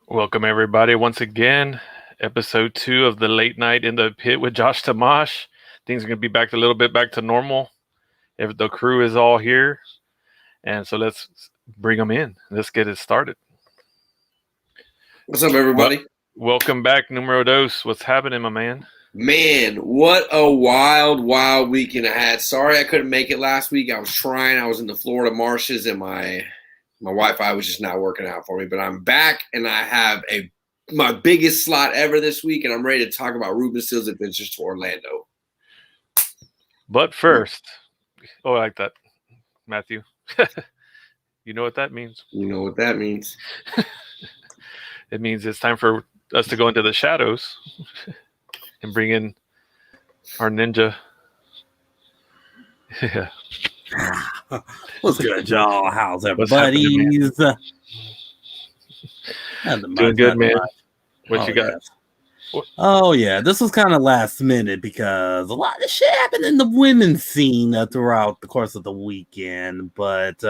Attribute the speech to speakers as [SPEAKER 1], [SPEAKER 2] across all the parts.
[SPEAKER 1] Welcome everybody once again. Episode 2 of the late night in the pit with Josh to Mosh. Things are gonna be back a little bit back to normal. If the crew is all here, and so let's bring them in. Let's get it started.
[SPEAKER 2] What's up, everybody?
[SPEAKER 1] Welcome back, numero dos. What's happening, my man?
[SPEAKER 2] Man, what a wild weekend I had. Sorry I couldn't make it last week. I was trying. I was in the Florida marshes, and my Wi-Fi was just not working out for me. But I'm back, and I have my biggest slot ever this week, and I'm ready to talk about Ruben Steele's adventures to Orlando.
[SPEAKER 1] But first, I like that, Matthew. You know what that means?
[SPEAKER 2] You know what that means.
[SPEAKER 1] It means it's time for us to go into the shadows and bring in our ninja. Yeah.
[SPEAKER 3] What's good, y'all? How's everybody?
[SPEAKER 1] Doing good, man. What you got?
[SPEAKER 3] Yes. Oh, yeah. This was kind of last minute because a lot of shit happened in the women's scene throughout the course of the weekend. But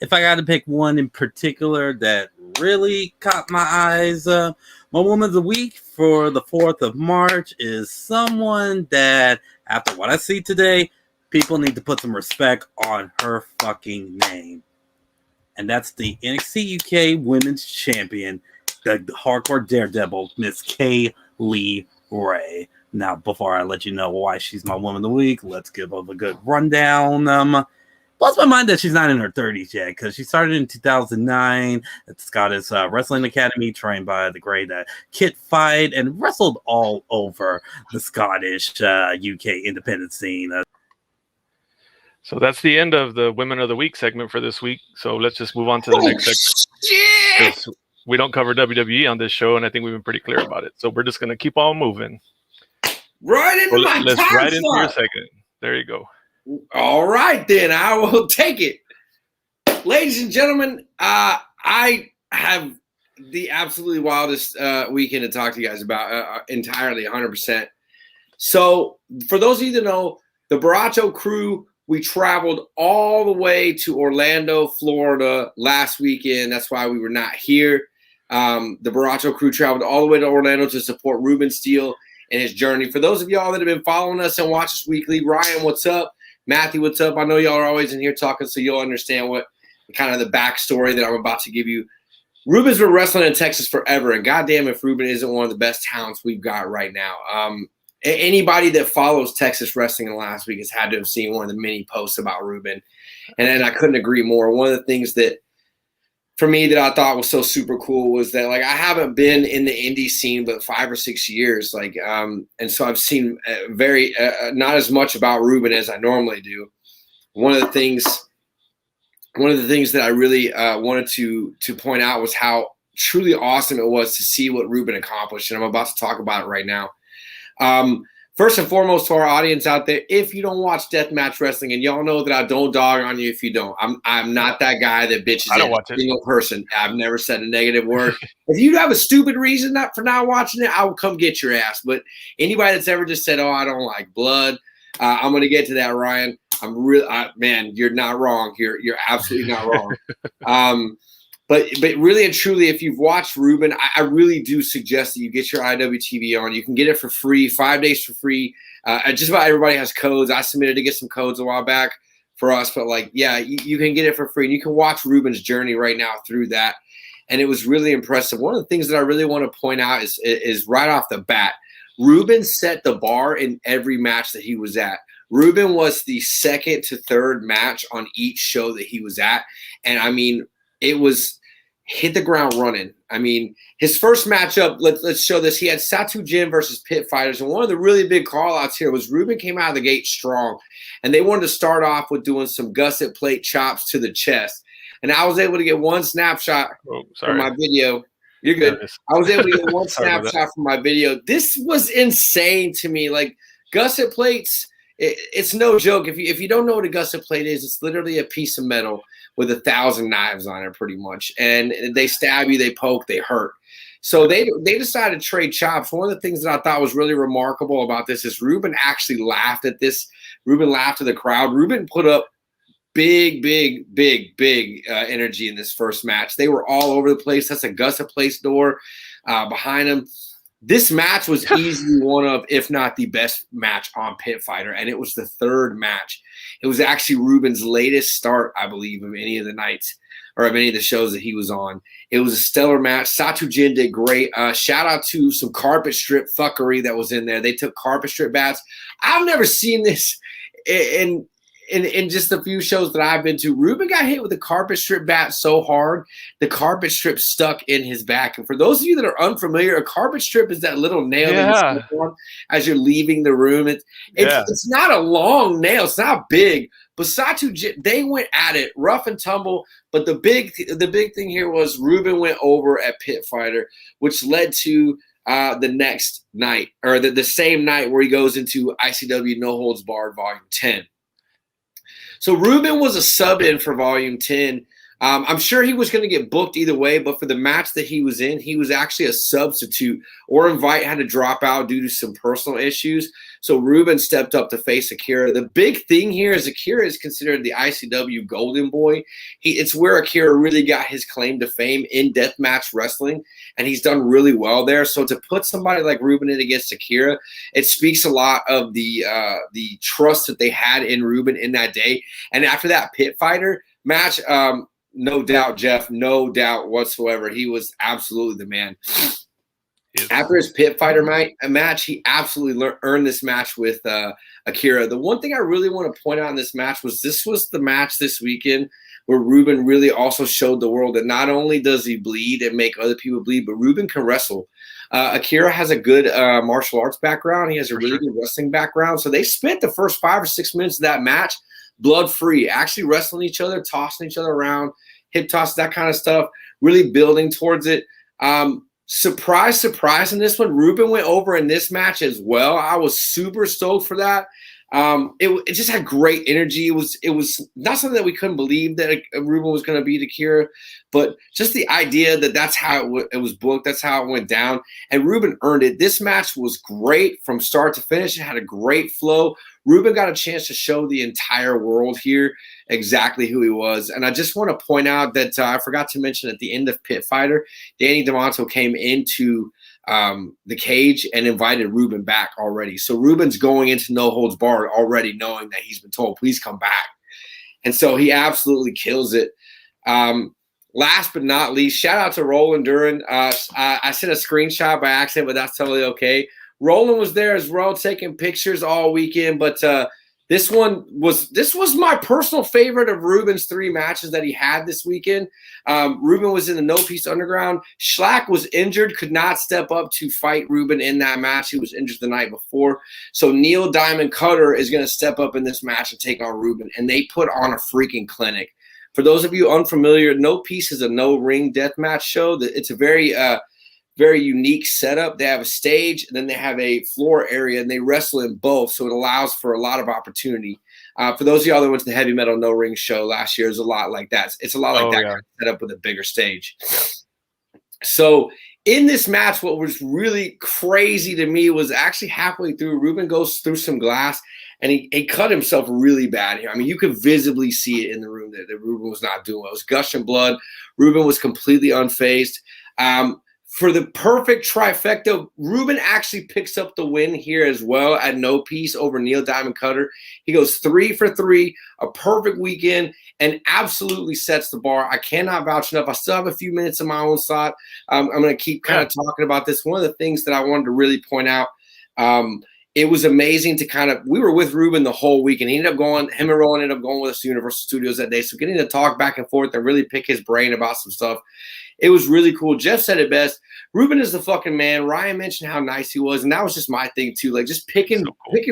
[SPEAKER 3] if I got to pick one in particular that really caught my eyes, my woman of the week for the 4th of March is someone that, after what I see today, people need to put some respect on her fucking name. And that's the NXT UK Women's Champion, the hardcore daredevil, Miss Kaylee Ray. Now, before I let you know why she's my woman of the week, let's give her a good rundown. Blows my mind that she's not in her 30s yet, because she started in 2009 at the Scottish Wrestling Academy, trained by the great Kit Fight, and wrestled all over the Scottish UK independent scene.
[SPEAKER 1] So that's the end of the Women of the Week segment for this week. So let's just move on to the next segment. We don't cover WWE on this show, and I think we've been pretty clear about it. So we're just going to keep on moving.
[SPEAKER 2] Let's
[SPEAKER 1] right into your segment. There you go.
[SPEAKER 2] All right, then. I will take it. Ladies and gentlemen, I have the absolutely wildest weekend to talk to you guys about, entirely 100%. So for those of you that know, the Baracho crew, we traveled all the way to Orlando, Florida last weekend. That's why we were not here. The Baracho crew traveled all the way to Orlando to support Ruben Steele and his journey. For those of y'all that have been following us and watch us weekly, Ryan, what's up? Matthew, what's up? I know y'all are always in here talking, so you'll understand what kind of the backstory that I'm about to give you. Ruben's been wrestling in Texas forever, and goddamn if Ruben isn't one of the best talents we've got right now. Anybody that follows Texas wrestling in the last week has had to have seen one of the many posts about Ruben. And I couldn't agree more. One of the things that, for me, that I thought was so super cool was that, like, I haven't been in the indie scene but 5 or 6 years. And so I've seen not as much about Ruben as I normally do. One of the things that I really wanted to point out was how truly awesome it was to see what Ruben accomplished. And I'm about to talk about it right now. First and foremost, to our audience out there, if you don't watch deathmatch wrestling, and y'all know that I don't dog on you if you don't, I'm not that guy that bitches at a single person. I've never said a negative word. If you have a stupid reason for not watching it, I will come get your ass. But anybody that's ever just said, "Oh, I don't like blood," I'm going to get to that, Ryan. Man, you're not wrong. You're absolutely not wrong. But really and truly, if you've watched Ruben, I really do suggest that you get your IWTV on. You can get it for free, 5 days for free. Just about everybody has codes. I submitted to get some codes a while back for us. But, you can get it for free. And you can watch Ruben's journey right now through that. And it was really impressive. One of the things that I really want to point out is right off the bat, Ruben set the bar in every match that he was at. Ruben was the second to third match on each show that he was at. And, I mean, it was – hit the ground running. I mean, his first matchup, let's show this. He had Satu Jin versus Pit Fighters. And one of the really big call-outs here was Ruben came out of the gate strong. And they wanted to start off with doing some gusset plate chops to the chest. And I was able to get one snapshot from my video. You're good. I was able to get one snapshot from my video. This was insane to me. Like, gusset plates, it's no joke. If you don't know what a gusset plate is, it's literally a piece of metal with 1,000 knives on it, pretty much. And they stab you, they poke, they hurt. So they decided to trade chops. One of the things that I thought was really remarkable about this is Ruben actually laughed at this. Ruben laughed at the crowd. Ruben put up big energy in this first match. They were all over the place. That's Augusta Place door behind them. This match was easily one of, if not the best match on Pit Fighter, and it was the third match. It was actually Ruben's latest start, I believe, of any of the nights or of any of the shows that he was on. It was a stellar match. Satujin did great. Shout out to some carpet strip fuckery that was in there. They took carpet strip bats. I've never seen this in just a few shows that I've been to. Ruben got hit with a carpet strip bat so hard, the carpet strip stuck in his back. And for those of you that are unfamiliar, a carpet strip is that little nail that you step on as you're leaving the room. It's not a long nail. It's not big. But Satu, they went at it, rough and tumble. But the big thing here was Ruben went over at Pit Fighter, which led to the next night, or the same night where he goes into ICW No Holds Barred Volume 10. So Ruben was a sub-in for Volume 10. I'm sure he was going to get booked either way, but for the match that he was in, he was actually a substitute. Or Invite had to drop out due to some personal issues. So Ruben stepped up to face Akira. The big thing here is Akira is considered the ICW golden boy. It's where Akira really got his claim to fame in deathmatch wrestling, and he's done really well there. So to put somebody like Ruben in against Akira, it speaks a lot of the trust that they had in Ruben in that day. And after that Pit Fighter match, no doubt, Jeff, no doubt whatsoever, he was absolutely the man. After his Pit Fighter match, he absolutely earned this match with Akira. The one thing I really want to point out in this match was this was the match this weekend where Ruben really also showed the world that not only does he bleed and make other people bleed, but Ruben can wrestle. Akira has a good martial arts background. He has a really good wrestling background. So they spent the first 5 or 6 minutes of that match blood-free, actually wrestling each other, tossing each other around, hip toss, that kind of stuff, really building towards it. Surprise in this one, Ruben went over in this match as well. I was super stoked for that. It just had great energy. It was not something that we couldn't believe that Ruben was going to beat Akira, but just the idea that that's how it was booked, that's how it went down, and Ruben earned it. This match was great from start to finish. It had a great flow. Ruben got a chance to show the entire world here exactly who he was. And I just want to point out that I forgot to mention at the end of Pit Fighter, Danny DeMonto came into the cage and invited Ruben back already. So Ruben's going into No Holds Barred already knowing that he's been told, please come back. And so he absolutely kills it. Last but not least, shout out to Roland Duran. I sent a screenshot by accident, but that's totally okay. Roland was there as well, taking pictures all weekend, but this was my personal favorite of Ruben's 3 matches that he had this weekend. Ruben was in the No Peace Underground. Schlack was injured, could not step up to fight Ruben in that match. He was injured the night before. So Neil Diamond Cutter is going to step up in this match and take on Ruben, and they put on a freaking clinic. For those of you unfamiliar, No Peace is a no-ring deathmatch show. It's a very unique setup. They have a stage, and then they have a floor area, and they wrestle in both, so it allows for a lot of opportunity. For those of y'all that went to the Heavy Metal No Ring show last year, it's a lot like that. It's a lot like that kind of setup with a bigger stage. So in this match, what was really crazy to me was actually halfway through, Ruben goes through some glass, and he cut himself really bad here. I mean, you could visibly see it in the room that Ruben was not doing well. It was gushing blood. Ruben was completely unfazed. For the perfect trifecta, Ruben actually picks up the win here as well at No Peace over Neil Diamond Cutter. He goes 3 for 3, a perfect weekend, and absolutely sets the bar. I cannot vouch enough. I still have a few minutes in my own slot. I'm going to keep kind of talking about this. One of the things that I wanted to really point out, it was amazing to we were with Ruben the whole week, and him and Roland ended up going with us to Universal Studios that day. So getting to talk back and forth and really pick his brain about some stuff, it was really cool. Jeff said it best. Ruben is the fucking man. Ryan mentioned how nice he was, and that was just my thing too. Like just picking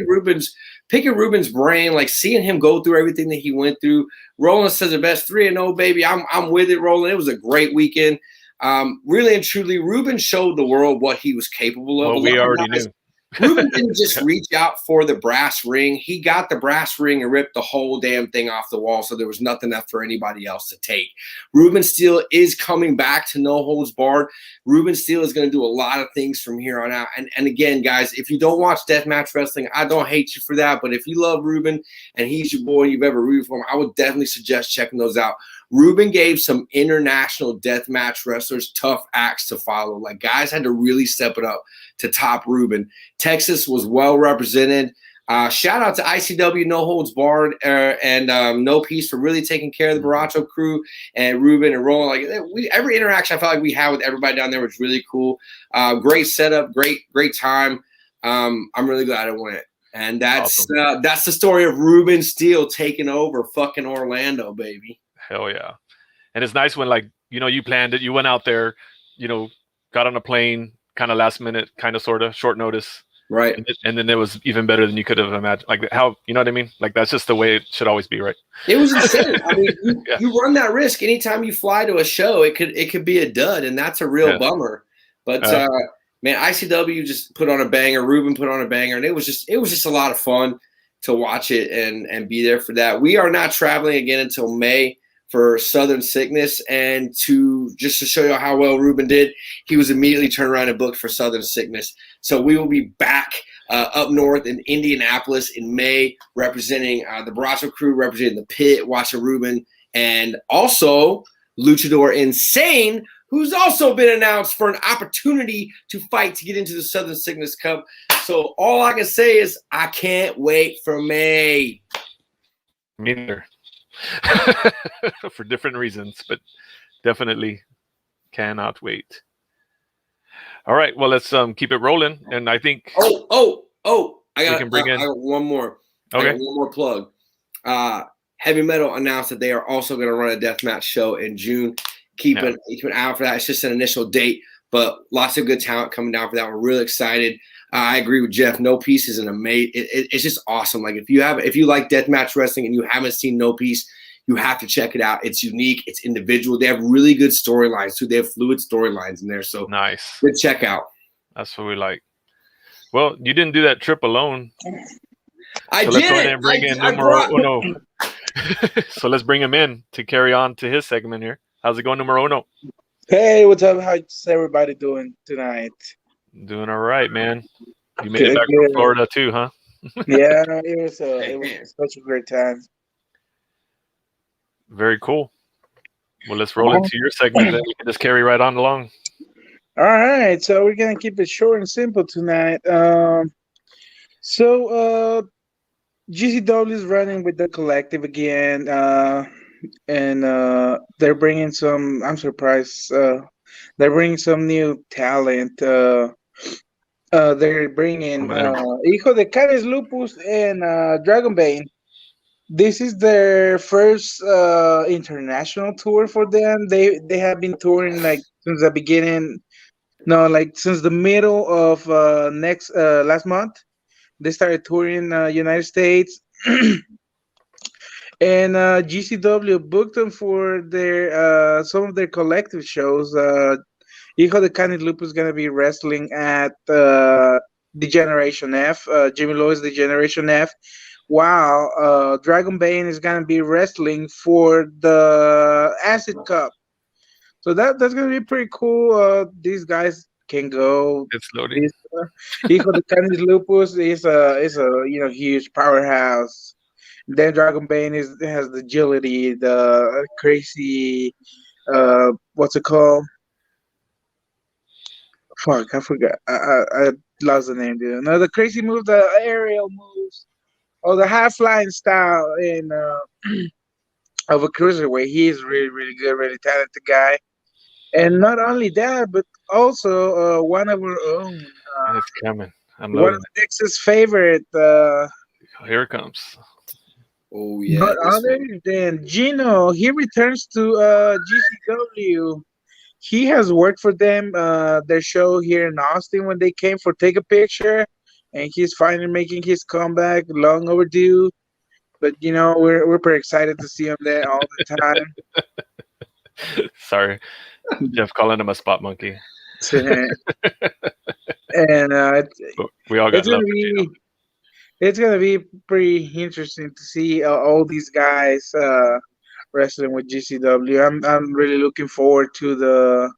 [SPEAKER 2] Ruben's brain, like seeing him go through everything that he went through. Roland says it best. 3-0, baby. I'm with it, Roland. It was a great weekend. Really and truly, Ruben showed the world what he was capable of.
[SPEAKER 1] Well, we already knew.
[SPEAKER 2] Ruben didn't just reach out for the brass ring. He got the brass ring and ripped the whole damn thing off the wall, so there was nothing left for anybody else to take. Ruben Steele is coming back to No Holds Barred. Ruben Steele is going to do a lot of things from here on out. And again, guys, if you don't watch Deathmatch Wrestling, I don't hate you for that. But if you love Ruben and he's your boy and you've ever rooted for him, I would definitely suggest checking those out. Ruben gave some international deathmatch wrestlers tough acts to follow. Like, guys had to really step it up to top Ruben. Texas was well represented. Shout out to ICW No Holds Barred and No Peace for really taking care of the Baracho crew and Ruben and Roland. Like, every interaction I felt like we had with everybody down there was really cool. Great setup, great time. I'm really glad I went. And that's awesome. That's the story of Ruben Steele taking over fucking Orlando, baby.
[SPEAKER 1] Hell yeah. And it's nice when, like, you know, you planned it, you went out there, you know, got on a plane, kind of last minute, kind of sort of short notice.
[SPEAKER 2] Right.
[SPEAKER 1] And then it was even better than you could have imagined. Like, how, you know what I mean? Like, that's just the way it should always be, right?
[SPEAKER 2] It was insane. I mean, you run that risk anytime you fly to a show. It could be a dud, and that's a real bummer. But man, ICW just put on a banger. Ruben put on a banger, and it was just a lot of fun to watch it and be there for that. We are not traveling again until May for Southern Sickness, and to show you how well Ruben did, he was immediately turned around and booked for Southern Sickness. So we will be back up north in Indianapolis in May, representing the Baracho crew, representing the Pit, watching Ruben, and also Luchador Insane, who's also been announced for an opportunity to fight to get into the Southern Sickness Cup. So all I can say is I can't wait for May.
[SPEAKER 1] Me neither. For different reasons, but definitely cannot wait. All right, well, let's keep it rolling. And I think
[SPEAKER 2] I got one more.
[SPEAKER 1] Okay.
[SPEAKER 2] One more plug. Heavy Metal announced that they are also going to run a deathmatch show in June. Keep an eye out for that. It's just an initial date, but lots of good talent coming down for that. We're really excited. I agree with Jeff. No Peace is an amazing. It's just awesome. Like, if you like deathmatch wrestling and you haven't seen No Peace, you have to check it out. It's unique. It's individual. They have really good storylines too. They have fluid storylines in there. So
[SPEAKER 1] nice.
[SPEAKER 2] Good check out.
[SPEAKER 1] That's what we like. Well, you didn't do that trip alone.
[SPEAKER 2] I did.
[SPEAKER 1] Let's go ahead and bring in Numero Uno. So let's bring him in to carry on to his segment here. How's it going, Numero Uno?
[SPEAKER 4] Hey, what's up? How's everybody doing tonight?
[SPEAKER 1] Doing all right, man. You made it back from Florida too, huh?
[SPEAKER 4] Yeah, it was such a great time.
[SPEAKER 1] Very cool. Well, let's roll into your segment, then we can just carry right on along.
[SPEAKER 4] All right, so we're gonna keep it short and simple tonight. GCW is running with the collective again, and they're bringing some. I'm surprised. They're bringing some new talent. They're bringing Hijo de Canes Lupus and Dragonbane. This is their first international tour for them. They have been touring like since the beginning. No, like since the middle of last month. They started touring United States. And GCW booked them for their some of their collective shows. Hijo de Canes Lupus is gonna be wrestling at Degeneration F. Jimmy Lewis Degeneration F. While Dragon Bane is gonna be wrestling for the Acid Cup. So that's gonna be pretty cool. These guys can go.
[SPEAKER 1] It's loading.
[SPEAKER 4] Hijo de Canes Lupus is a huge powerhouse. Then Dragon Bane has the agility, the crazy, what's it called? Fuck, I forgot. I lost the name, dude. No, the crazy move, the aerial moves, or the high flying style in of a cruiserweight. He is really, really good, really talented guy. And not only that, but also one of our own.
[SPEAKER 1] It's coming. I'm
[SPEAKER 4] one of Dix's favorite.
[SPEAKER 1] Here it comes.
[SPEAKER 2] Oh yeah.
[SPEAKER 4] Not other than Gino. He returns to GCW. He has worked for them, their show here in Austin when they came for Take a Picture, and he's finally making his comeback. Long overdue, but we're pretty excited to see him there all the time.
[SPEAKER 1] Sorry, Jeff calling him a spot monkey.
[SPEAKER 4] And
[SPEAKER 1] But we all got
[SPEAKER 4] it's
[SPEAKER 1] love
[SPEAKER 4] gonna
[SPEAKER 1] for Gino.
[SPEAKER 4] be it's gonna be pretty interesting to see all these guys wrestling with GCW. I'm really looking forward to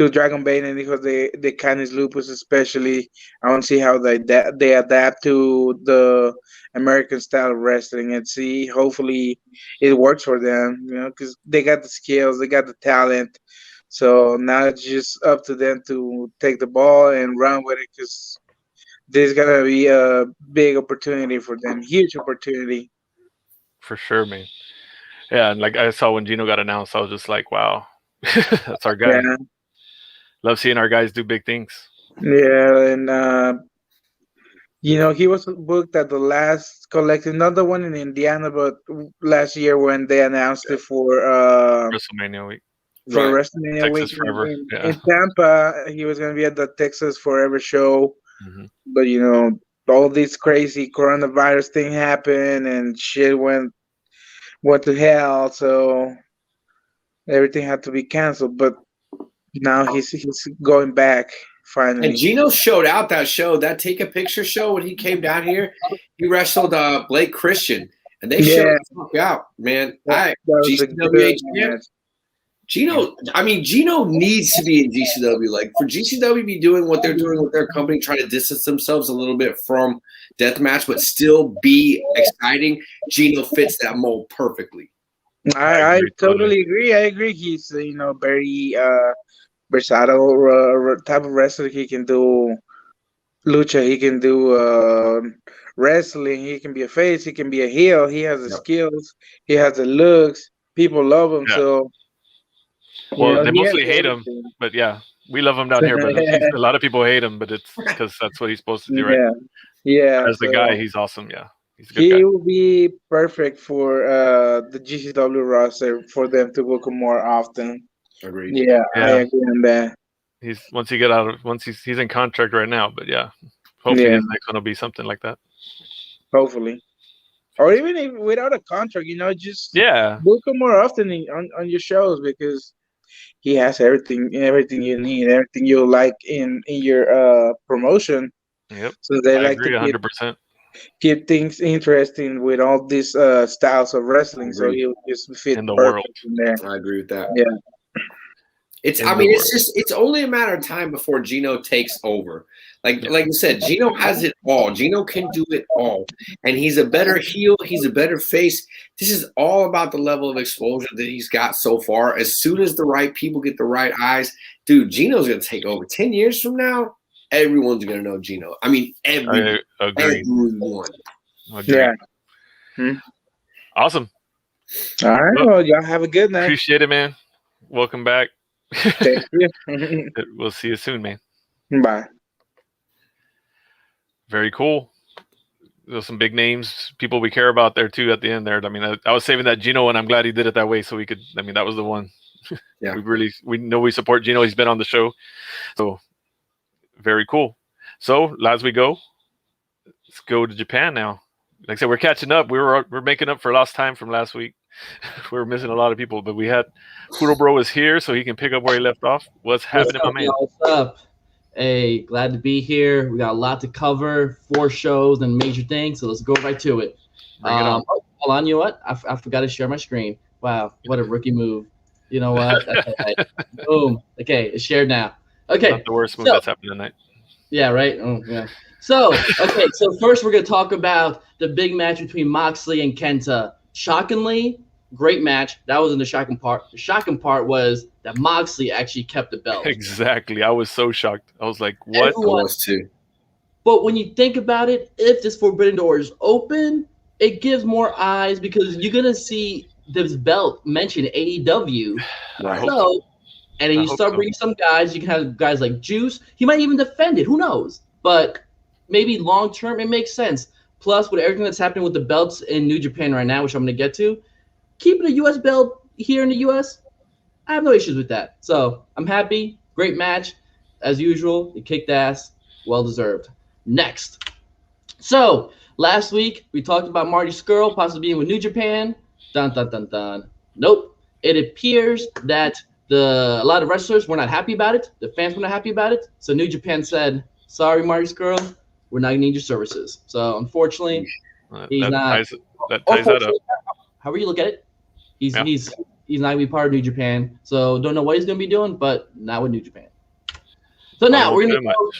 [SPEAKER 4] Dragon Bane and because the Canis Lupus especially. I want to see how they adapt to the American style of wrestling and see hopefully it works for them. You know, because they got the skills, they got the talent. So now it's just up to them to take the ball and run with it because there's gonna be a big opportunity for them, huge opportunity.
[SPEAKER 1] For sure, man. Yeah, and like I saw when Gino got announced, I was just like, wow, that's our guy.
[SPEAKER 4] Yeah,
[SPEAKER 1] Love seeing our guys do big things.
[SPEAKER 4] yeah, and you know, he was booked at the last collective, not the one in Indiana, but last year when they announced it
[SPEAKER 1] WrestleMania week,
[SPEAKER 4] for
[SPEAKER 2] Right.
[SPEAKER 4] WrestleMania week
[SPEAKER 1] Texas forever. Yeah.
[SPEAKER 4] in Tampa. He was gonna be at the Texas Forever show,
[SPEAKER 1] Hmm.
[SPEAKER 4] but you know, all this crazy coronavirus thing happened and shit went to hell, so everything had to be canceled. But now he's going back
[SPEAKER 2] And
[SPEAKER 4] finally.
[SPEAKER 2] Gino showed out that show, that Take a Picture show when he came down here. He wrestled Blake Christian, and they showed
[SPEAKER 4] Yeah,
[SPEAKER 2] the fuck out, man.
[SPEAKER 4] that was a good
[SPEAKER 2] GCWA champ.
[SPEAKER 4] match.
[SPEAKER 2] Gino needs to be in GCW. Like for GCW to be doing what they're doing with their company, trying to distance themselves a little bit from deathmatch, but still be exciting. Gino fits that mold perfectly.
[SPEAKER 4] I
[SPEAKER 1] agree totally.
[SPEAKER 4] totally agree. I agree. He's very versatile type of wrestler. He can do lucha. He can do wrestling. He can be a face. He can be a heel. He has the
[SPEAKER 2] Yep.
[SPEAKER 4] skills. He has the looks. People love him.
[SPEAKER 1] Yeah.
[SPEAKER 4] So you
[SPEAKER 1] Well,
[SPEAKER 4] know
[SPEAKER 1] they
[SPEAKER 4] he has
[SPEAKER 1] mostly hate him,
[SPEAKER 4] everything.
[SPEAKER 1] but yeah, we love him down here. But a lot of people hate him, but it's because that's what he's supposed to do, right?
[SPEAKER 4] Yeah, yeah.
[SPEAKER 1] As the guy,
[SPEAKER 4] So
[SPEAKER 1] he's awesome. Yeah, he's a good guy.
[SPEAKER 4] he will be perfect for the GCW roster for them to book him more often.
[SPEAKER 2] Agreed.
[SPEAKER 4] Yeah, I
[SPEAKER 1] Yeah,
[SPEAKER 4] agree on that.
[SPEAKER 1] he's once he's in contract right now, but yeah, hopefully
[SPEAKER 4] Yeah,
[SPEAKER 1] his next one will be something like that.
[SPEAKER 4] hopefully. Or even if without a contract, you know, just
[SPEAKER 1] Yeah.
[SPEAKER 4] book him more often on your shows because he has everything you need, everything you like in your promotion.
[SPEAKER 1] Yep.
[SPEAKER 4] So they
[SPEAKER 1] I
[SPEAKER 4] like to
[SPEAKER 1] agree 100%.
[SPEAKER 4] keep things interesting with all these styles of
[SPEAKER 2] I
[SPEAKER 4] wrestling. So
[SPEAKER 2] agree.
[SPEAKER 4] he'll just fit
[SPEAKER 1] In the world.
[SPEAKER 4] perfect in there.
[SPEAKER 2] I agree with that.
[SPEAKER 4] Yeah,
[SPEAKER 1] In the world.
[SPEAKER 2] It's only a matter of time before Gino takes over.
[SPEAKER 1] Yeah.
[SPEAKER 2] Like you said, Gino has it all. Gino can do it all. And he's a better heel, he's a better face. This is all about the level of exposure that he's got so far. As soon as the right people get the right eyes, dude, Gino's gonna take over. 10 years from now, everyone's gonna know Gino. I mean
[SPEAKER 1] I agree.
[SPEAKER 2] everyone.
[SPEAKER 1] Agree.
[SPEAKER 4] yeah. Hmm.
[SPEAKER 1] Awesome.
[SPEAKER 4] All right.
[SPEAKER 1] Well,
[SPEAKER 4] Well, y'all have a good night.
[SPEAKER 1] Appreciate it, man. Welcome back.
[SPEAKER 4] Thank you.
[SPEAKER 1] We'll see you soon, man.
[SPEAKER 4] Bye.
[SPEAKER 1] Very cool. There's some big names, people we care about there too at the end there. I mean, I was saving that Gino one. I'm glad he did it that way so we could, I mean, that was the one.
[SPEAKER 2] Yeah.
[SPEAKER 1] We know we support Gino. He's been on the show. So very cool. So as we go, let's go to Japan now. Like I said, we're catching up. We're making up for lost time from last week. We were missing a lot of people, but we had Poodle Bro is here, so he can pick up where he left off. What's happening, my man?
[SPEAKER 5] What's up? Hey, glad to be here. We got a lot to cover, 4 shows and major things, so let's go right to it.
[SPEAKER 1] Bring it on.
[SPEAKER 5] Hold on, you know what? I forgot to share my screen. Wow, what a rookie move. You know what? Okay. Boom. Okay, it's shared now. Okay.
[SPEAKER 1] Not the worst move
[SPEAKER 5] so-
[SPEAKER 1] that's happened tonight.
[SPEAKER 5] Yeah, right? Oh, yeah. So, okay, so first we're going to talk about the big match between Moxley and Kenta. Shockingly, great match. That wasn't the shocking part. The shocking part was that Moxley actually kept the belt.
[SPEAKER 1] Exactly. I was so shocked. I was like, what?
[SPEAKER 2] I
[SPEAKER 5] Everyone-
[SPEAKER 2] was too.
[SPEAKER 5] But when you think about it, if this Forbidden Door is open, it gives more eyes because you're going to see this belt mentioned AEW.
[SPEAKER 1] I hope so.
[SPEAKER 5] So, and then
[SPEAKER 1] I
[SPEAKER 5] you
[SPEAKER 1] hope
[SPEAKER 5] start
[SPEAKER 1] so.
[SPEAKER 5] bringing some guys. You can have guys like Juice. He might even defend it. Who knows? But maybe long term, it makes sense. Plus, with everything that's happening with the belts in New Japan right now, which I'm going to get to, keeping a U.S. belt here in the U.S., I have no issues with that. So I'm happy. Great match. As usual, it kicked ass. Well deserved. Next. So last week, we talked about Marty Scurll possibly being with New Japan. Dun, dun, dun, dun. Nope. It appears that a lot of wrestlers were not happy about it. The fans were not happy about it. So New Japan said, Sorry, Marty Skrull, we're not gonna need your services. So unfortunately, he's not.
[SPEAKER 1] That ties that up.
[SPEAKER 5] However you look at it, he's
[SPEAKER 1] Yeah.
[SPEAKER 5] he's not gonna be part of New Japan. So don't know what he's gonna be doing, but not with New Japan. So now we're gonna go.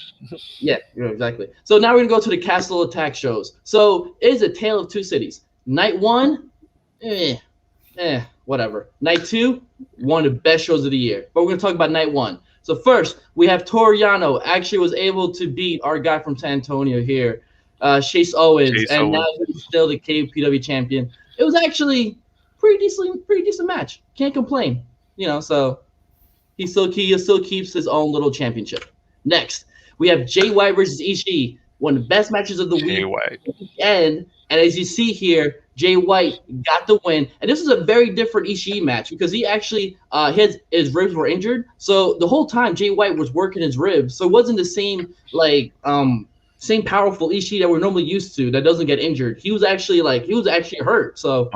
[SPEAKER 5] Yeah, exactly. So now we're gonna go to the Castle Attack shows. So it is a tale of two cities. Night one, whatever. Night two, one of the best shows of the year. But we're gonna talk about night one. So first, we have Toru Yano actually was able to beat our guy from San Antonio here, Chase Owens, now he's still the KPW champion. It was actually pretty decent match. Can't complain. So he still keeps his own little championship. Next, we have Jay White versus Ishii, one of the best matches of the week. And as you see here, Jay White got the win. And this is a very different Ishii match because he actually his ribs were injured. So the whole time Jay White was working his ribs. So it wasn't the same same powerful Ishii that we're normally used to that doesn't get injured. He was actually hurt. So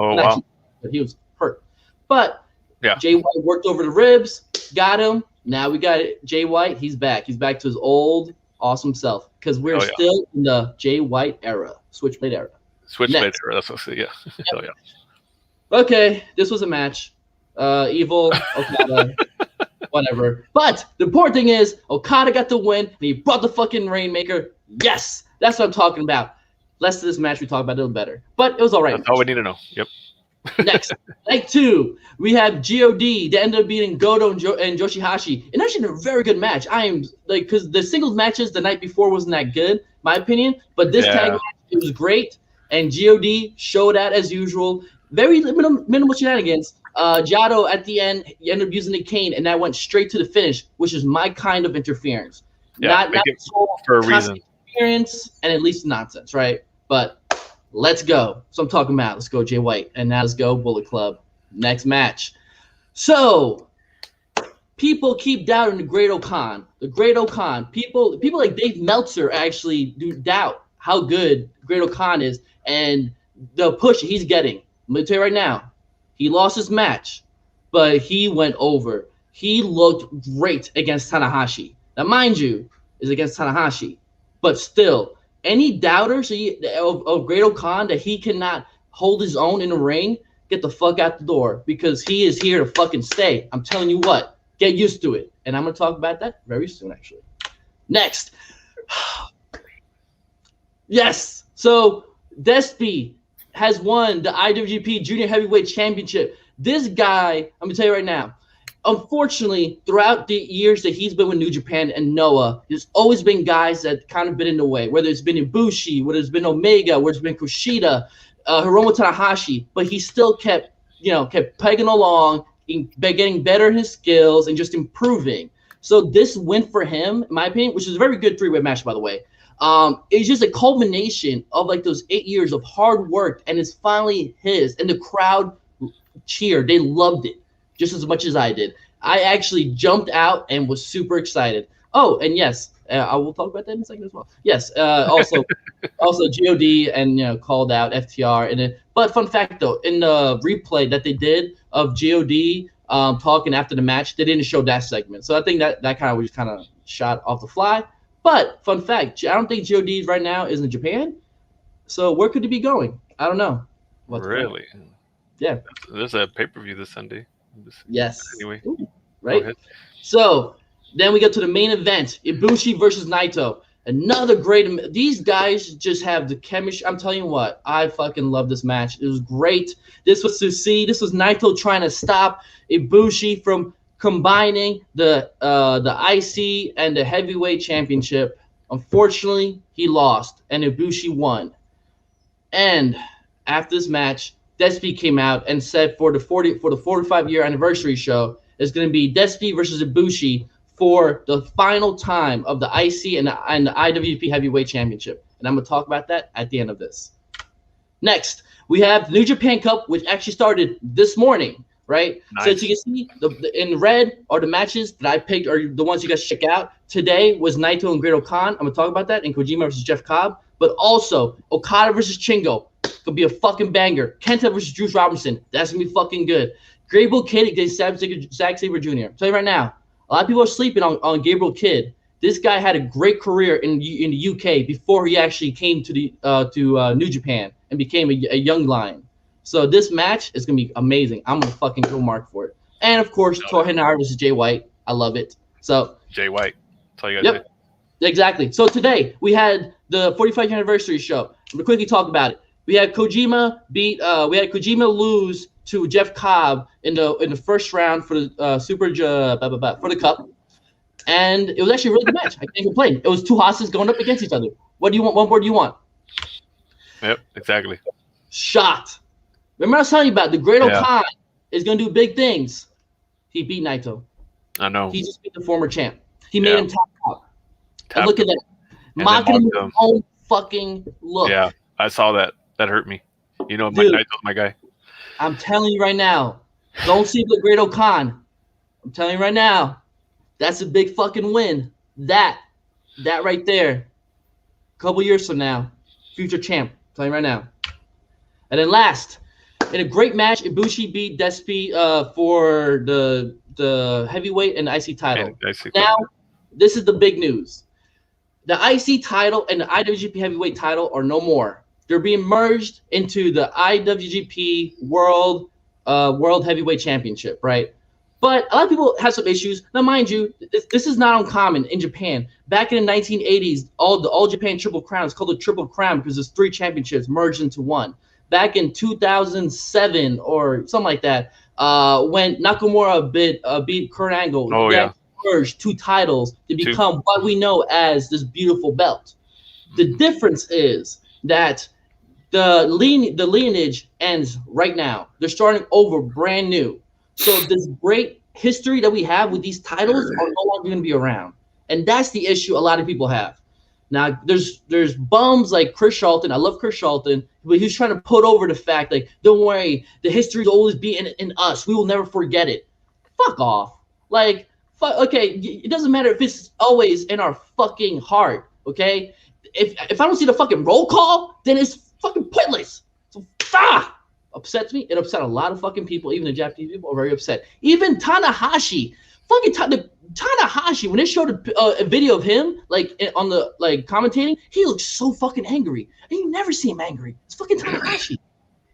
[SPEAKER 5] he was hurt. But yeah. Jay White worked over the ribs, got him. Now we got it. Jay White, he's back. He's back to his old awesome self because we're still in the Jay White era, Switchblade era.
[SPEAKER 1] Switchblade era, that's what I say, yeah. Hell yeah.
[SPEAKER 5] Okay, this was a match. Evil, Okada, whatever. But the important thing is Okada got the win, and he brought the fucking Rainmaker. Yes, that's what I'm talking about. Less of this match we talk about, a little better. But it was all right.
[SPEAKER 1] That's all we need to know. Yep.
[SPEAKER 5] Next, night two, we have God. They ended up beating Goto and Yoshihashi. And actually, a very good match. I am because the singles matches the night before wasn't that good, my opinion. But this tag match, it was great. And God showed out as usual. Very minimal shenanigans. Jado at the end, he ended up using the cane, and that went straight to the finish, which is my kind of interference.
[SPEAKER 1] Yeah, not for a reason.
[SPEAKER 5] Interference and at least nonsense, right? But let's go. So I'm talking about. Let's go, Jay White. And now let's go, Bullet Club. Next match. So people keep doubting the Great Okan. The Great Okan. People like Dave Meltzer actually do doubt how good Great Okan is and the push he's getting. I'm going to tell you right now. He lost his match, but he went over. He looked great against Tanahashi. Now, mind you, is against Tanahashi. But still, any doubters of Great Okan that he cannot hold his own in the ring, get the fuck out the door because he is here to fucking stay. I'm telling you what, get used to it. And I'm going to talk about that very soon, actually. Next. Yes. So Despy has won the IWGP Junior Heavyweight Championship. This guy, I'm going to tell you right now, unfortunately, throughout the years that he's been with New Japan and Noah, there's always been guys that kind of been in the way, whether it's been Ibushi, whether it's been Omega, whether it's been Kushida, Hiromu Tanahashi, but he still kept pegging along, getting better in his skills and just improving. So this win for him, in my opinion, which is a very good three-way match, by the way, it's just a culmination of like those 8 years of hard work, and it's finally his. And the crowd cheered; they loved it just as much as I did. I actually jumped out and was super excited. Oh, and yes, I will talk about that in a second as well. Yes, also God and called out FTR and then. But fun fact though, in the replay that they did of God talking after the match, they didn't show that segment. So I think that kind of was kind of shot off the fly. But fun fact, I don't think God right now is in Japan. So where could he be going? I don't know.
[SPEAKER 1] Really?
[SPEAKER 5] Yeah.
[SPEAKER 1] There's a pay-per-view this Sunday.
[SPEAKER 5] Yes.
[SPEAKER 1] Anyway.
[SPEAKER 5] Ooh, right? So then we go to the main event, Ibushi versus Naito. Another great – these guys just have the chemistry. I'm telling you what, I fucking love this match. It was great. This was Naito trying to stop Ibushi from combining the IC and the heavyweight championship. Unfortunately, he lost, and Ibushi won. And after this match, Despy came out and said for the 45-year anniversary show, it's going to be Despy versus Ibushi for the final time of the IC and the IWGP Heavyweight Championship. And I'm going to talk about that at the end of this. Next, we have the New Japan Cup, which actually started this morning, right? Nice. So as you can see, in red are the matches that I picked, are the ones you guys check out. Today was Naito and Great Okan. I'm going to talk about that. And Kojima versus Jeff Cobb. But also, Okada versus Shingo. Could be a fucking banger. Kenta versus Juice Robinson. That's going to be fucking good. Gabriel Kidd against Zack Sabre Jr. I'll tell you right now, a lot of people are sleeping on Gabriel Kidd. This guy had a great career in the UK before he actually came to New Japan and became a young lion. So this match is gonna be amazing. I'm gonna fucking go mark for it. And of course, Tor Henare versus Jay White. I love it. So
[SPEAKER 1] Jay White. That's all you gotta say.
[SPEAKER 5] Exactly. So today we had the 45th anniversary show. I'm gonna quickly talk about it. We had Kojima lose to Jeff Cobb in the first round for the for the cup, and it was actually a really good match. I can't complain. It was two hosses going up against each other. What do you want? What word do you want?
[SPEAKER 1] Yep, exactly.
[SPEAKER 5] Shocked. Remember I was telling you about the Great O'Khan is gonna do big things. He beat Naito.
[SPEAKER 1] I know.
[SPEAKER 5] He just beat the former champ. He made him tap out. And look at that.
[SPEAKER 1] And
[SPEAKER 5] Mocking him with his own fucking look.
[SPEAKER 1] Yeah, I saw that. That hurt me. You know,
[SPEAKER 5] Dude,
[SPEAKER 1] Naito's my guy.
[SPEAKER 5] I'm telling you right now, don't see the Great O'Khan. I'm telling you right now, that's a big fucking win. That right there. A couple years from now, future champ. I'm telling you right now. And then last, in a great match, Ibushi beat Despy for the heavyweight and the IC title. Now, this is the big news. The IC title and the IWGP heavyweight title are no more. They're being merged into the IWGP World Heavyweight Championship, right? But a lot of people have some issues. Now, mind you, this is not uncommon in Japan. Back in the 1980s, All Japan Triple Crown is called the Triple Crown because there's 3 championships merged into one. Back in 2007 or something like that, when Nakamura beat Kurt Angle, merged 2 titles to become what we know as this beautiful belt. The difference is that the lineage ends right now. They're starting over brand new. So this great history that we have with these titles are no longer going to be around. And that's the issue a lot of people have. Now, there's bums like Chris Charlton. I love Chris Charlton, but he's trying to put over the fact, like, don't worry, the history will always be in us. We will never forget it. Fuck off. Like, okay, it doesn't matter if it's always in our fucking heart, okay? If I don't see the fucking roll call, then it's fucking pointless. So, upsets me. It upset a lot of fucking people. Even the Japanese people are very upset. Even Tanahashi, fucking Tanahashi, when they showed a video of him like on the commentating, he looks so fucking angry. And you never see him angry. It's fucking Tanahashi.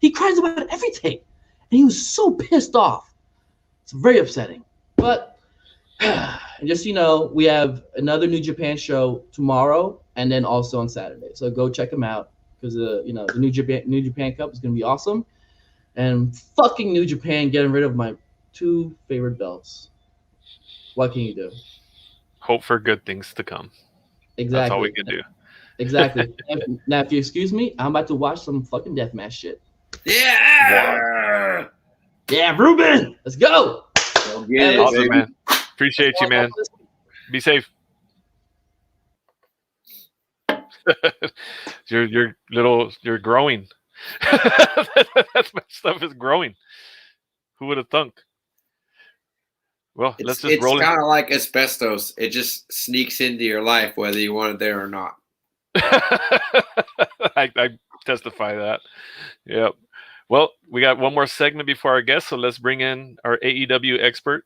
[SPEAKER 5] He cries about everything, and he was so pissed off. It's very upsetting. But just we have another New Japan show tomorrow, and then also on Saturday. So go check them out because the New Japan Cup is gonna be awesome. And fucking New Japan getting rid of my 2 favorite belts. What can you do?
[SPEAKER 1] Hope for good things to come.
[SPEAKER 5] Exactly.
[SPEAKER 1] That's all we can do.
[SPEAKER 5] Exactly. Now, if you excuse me, I'm about to watch some fucking deathmatch shit.
[SPEAKER 2] Yeah.
[SPEAKER 5] Yeah, Ruben, let's go.
[SPEAKER 1] Awesome, man. Appreciate you, man. Be safe. You're growing. That's my stuff is growing. Who would have thunk? Well, let's just roll it.
[SPEAKER 2] It's kind of like asbestos. It just sneaks into your life whether you want it there or not.
[SPEAKER 1] I testify that. Yep. Well, we got one more segment before our guest, so let's bring in our AEW expert.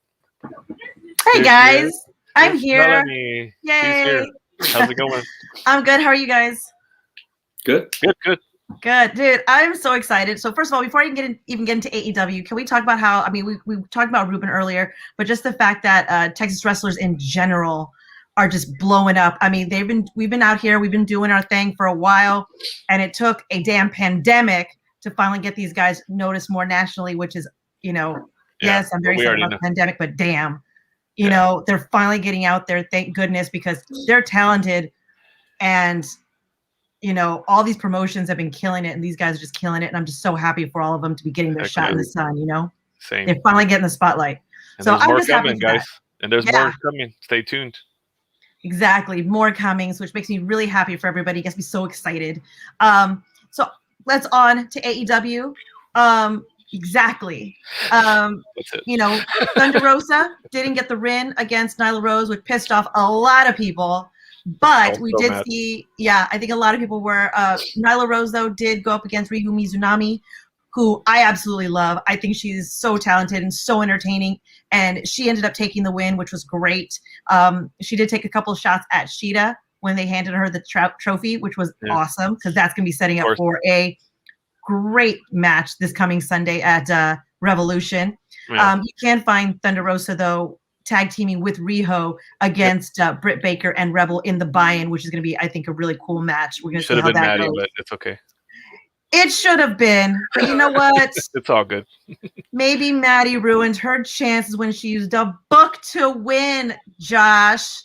[SPEAKER 6] Hey guys, I'm here.
[SPEAKER 1] Melanie.
[SPEAKER 6] Yay!
[SPEAKER 1] She's here. How's it going?
[SPEAKER 6] I'm good. How are you guys?
[SPEAKER 2] Good.
[SPEAKER 6] Good, dude. I'm so excited. So first of all, before I even get into AEW, can we talk about how? I mean, we talked about Ruben earlier, but just the fact that Texas wrestlers in general are just blowing up. I mean, we've been out here, we've been doing our thing for a while, and it took a damn pandemic to finally get these guys noticed more nationally, which is, yes, I'm very sad about the pandemic, but damn, they're finally getting out there. Thank goodness, because they're talented, and all these promotions have been killing it, and these guys are just killing it, and I'm just so happy for all of them to be getting their shot in the sun.
[SPEAKER 1] Same.
[SPEAKER 6] They're finally getting the spotlight.
[SPEAKER 1] And
[SPEAKER 6] so I'm just
[SPEAKER 1] coming,
[SPEAKER 6] happy for
[SPEAKER 1] guys.
[SPEAKER 6] that.
[SPEAKER 1] And there's more coming. Stay tuned.
[SPEAKER 6] Exactly, more coming, which makes me really happy for everybody. Gets me so excited. So let's on to AEW. Exactly.
[SPEAKER 1] That's it.
[SPEAKER 6] Thunder Rosa didn't get the win against Nyla Rose, which pissed off a lot of people. But we did see, I think a lot of people were. Nyla Rose, though, did go up against Ryu Mizunami, who I absolutely love. I think she's so talented and so entertaining. and she ended up taking the win, which was great. She did take a couple of shots at Sheeta when they handed her the trophy, which was awesome because that's going to be setting up for a great match this coming Sunday at Revolution. You can find Thunder Rosa, though, tag teaming with Riho against Britt Baker and Rebel in the buy-in, which is going to be, I think, a really cool match. We're going to see how that goes.
[SPEAKER 1] But it's okay.
[SPEAKER 6] It should have been, but you know what?
[SPEAKER 1] It's all good.
[SPEAKER 6] Maybe Maddie ruined her chances when she used a book to win, Josh.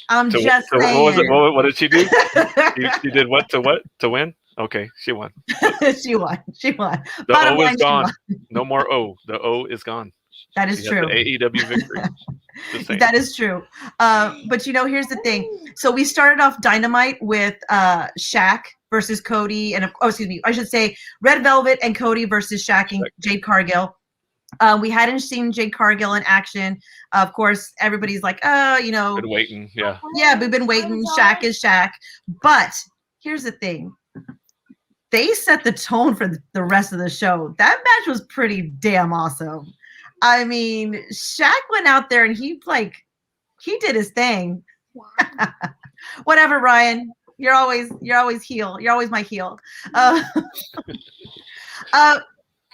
[SPEAKER 6] I'm just saying.
[SPEAKER 1] What did she do? she did what to win? Okay, she won.
[SPEAKER 6] She won.
[SPEAKER 1] The O is gone. No more O. The O is gone.
[SPEAKER 6] That is true.
[SPEAKER 1] AEW victory.
[SPEAKER 6] That is true. But here's the thing. So we started off Dynamite with Shaq versus Cody, and I should say Red Velvet and Cody versus Shaq and Jade Cargill. We hadn't seen Jade Cargill in action. Of course, everybody's like,
[SPEAKER 1] been waiting. Yeah,
[SPEAKER 6] we've been waiting. Shaq is Shaq. But here's the thing. They set the tone for the rest of the show. That match was pretty damn awesome. I mean, Shaq went out there and he did his thing. Whatever, Ryan. You're always heel. You're always my heel. But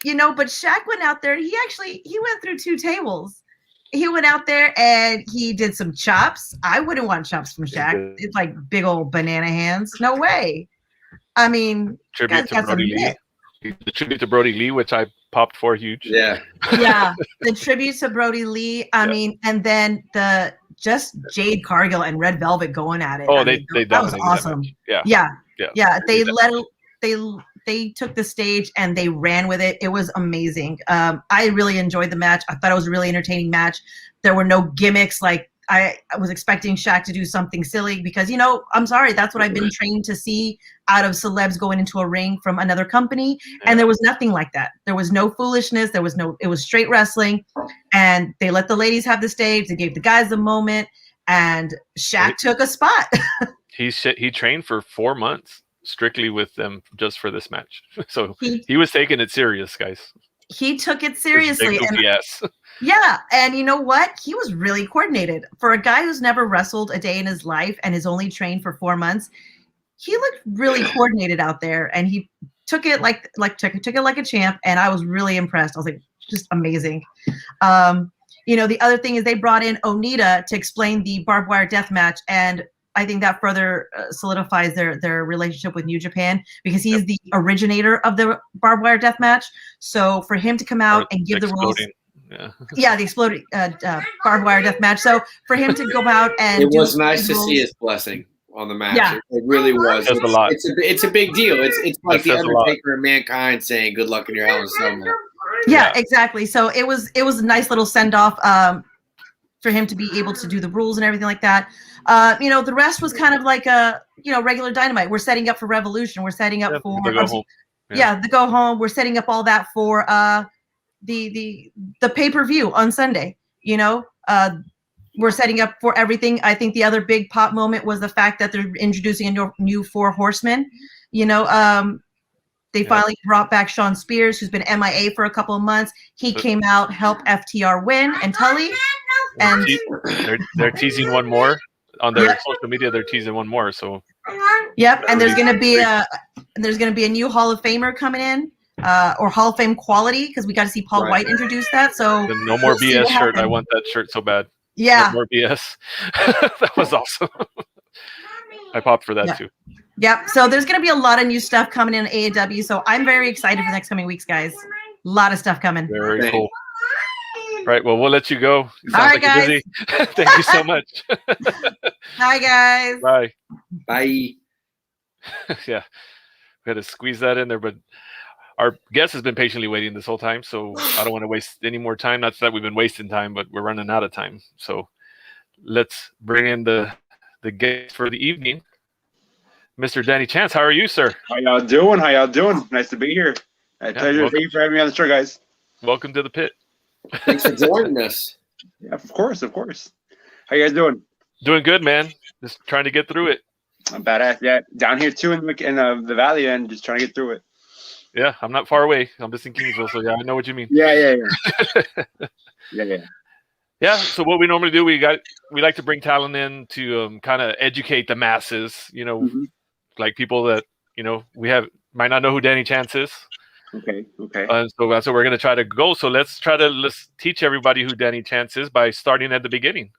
[SPEAKER 6] Shaq went out there. He went through 2 tables. He went out there and he did some chops. I wouldn't want chops from Shaq. It's like big old banana hands. No way. I mean,
[SPEAKER 1] tribute to Brody Lee. The tribute to Brody Lee, which I popped for huge.
[SPEAKER 2] Yeah.
[SPEAKER 6] The tribute to Brody Lee. I mean, and then just Jade Cargill and Red Velvet going at it.
[SPEAKER 1] Oh, they
[SPEAKER 6] that was awesome. Yeah. They took the stage and they ran with it. It was amazing. I really enjoyed the match. I thought it was a really entertaining match. There were no gimmicks. Like I was expecting Shaq to do something silly because, I'm sorry, that's what I've been trained to see out of celebs going into a ring from another company. And there was nothing like that. There was no foolishness. It was straight wrestling. And they let the ladies have the stage. They gave the guys a moment. And Shaq took a spot.
[SPEAKER 1] He trained for 4 months strictly with them just for this match. So he was taking it serious, guys.
[SPEAKER 6] He took it seriously.
[SPEAKER 1] Yes.
[SPEAKER 6] Yeah. And you know what? He was really coordinated. For a guy who's never wrestled a day in his life and is only trained for 4 months, he looked really coordinated out there. And he took it like a champ. And I was really impressed. I was like, just amazing. The other thing is they brought in Onita to explain the barbed wire death match. And I think that further solidifies their relationship with New Japan because he's the originator of the barbed wire death match. So for him to come out and give the rules, the exploding barbed wire death match. So for him to go out and
[SPEAKER 2] it was nice to see his blessing on the match.
[SPEAKER 6] Yeah.
[SPEAKER 2] It really was.
[SPEAKER 1] It's a lot.
[SPEAKER 2] It's a big deal. It's like the Undertaker and Mankind saying "Good luck in your Hell in a Cell match."
[SPEAKER 6] Yeah, exactly. So it was a nice little send off for him to be able to do the rules and everything like that. The rest was kind of like a regular Dynamite. We're setting up for Revolution. We're setting up for
[SPEAKER 1] the go home.
[SPEAKER 6] The go home. We're setting up all that for the pay-per-view on Sunday. We're setting up for everything. I think the other big pop moment was the fact that they're introducing a new 4 horsemen. They finally brought back Sean Spears, who's been MIA for a couple of months. He came out, helped FTR win, and Tully. And
[SPEAKER 1] they're teasing one more on their social media. They're teasing one more. So.
[SPEAKER 6] Yep, and there's gonna be a new Hall of Famer coming in, or Hall of Fame quality, because we got to see Paul White introduce that. So
[SPEAKER 1] no more BS shirt. I want that shirt so bad.
[SPEAKER 6] Yeah,
[SPEAKER 1] no more BS. That was awesome. I popped for that too.
[SPEAKER 6] Yep. So there's going to be a lot of new stuff coming in AEW. So I'm very excited for the next coming weeks, guys. A lot of stuff coming.
[SPEAKER 1] Very cool. Right. Well, we'll let you go.
[SPEAKER 6] All right, guys.
[SPEAKER 1] You're busy. Thank you so much.
[SPEAKER 6] Bye, guys.
[SPEAKER 1] Bye.
[SPEAKER 2] Bye.
[SPEAKER 1] Yeah. We had to squeeze that in there, but our guest has been patiently waiting this whole time. So I don't want to waste any more time. Not that we've been wasting time, but we're running out of time. So let's bring in the guest for the evening. Mr. Danny Chance, how are you, sir?
[SPEAKER 7] How y'all doing? Nice to be here. Pleasure. Thank you for having me on the show, guys.
[SPEAKER 1] Welcome to the pit.
[SPEAKER 2] Thanks for joining us.
[SPEAKER 7] Yeah, of course. How you guys doing?
[SPEAKER 1] Doing good, man. Just trying to get through it.
[SPEAKER 7] I'm badass. Yeah, down here too in the valley, and just trying to get through it.
[SPEAKER 1] Yeah, I'm not far away. I'm just in Kingsville, so yeah, I know what you mean.
[SPEAKER 7] Yeah.
[SPEAKER 1] Yeah. So what we normally do, we like to bring talent in to kind of educate the masses.
[SPEAKER 7] Mhm.
[SPEAKER 1] Like people that might not know who Danny Chance is.
[SPEAKER 7] Okay.
[SPEAKER 1] So that's what we're going to try to go. So let's teach everybody who Danny Chance is by starting at the beginning.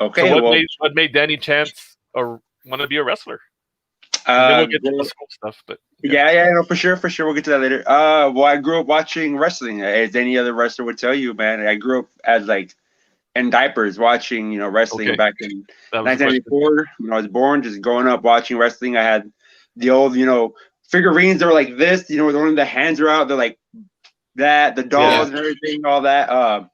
[SPEAKER 7] Okay.
[SPEAKER 1] So
[SPEAKER 7] Well,
[SPEAKER 1] what made Danny Chance want to be a wrestler? And then we'll get to the school stuff. But
[SPEAKER 7] yeah, no, for sure. We'll get to that later. Well, I grew up watching wrestling, as any other wrestler would tell you, man. I grew up as like in diapers watching, wrestling back in 1994 when I was born. Just growing up watching wrestling, I had the old, figurines that were like this, where one of the hands are out, they're like that, the dolls and everything, all that.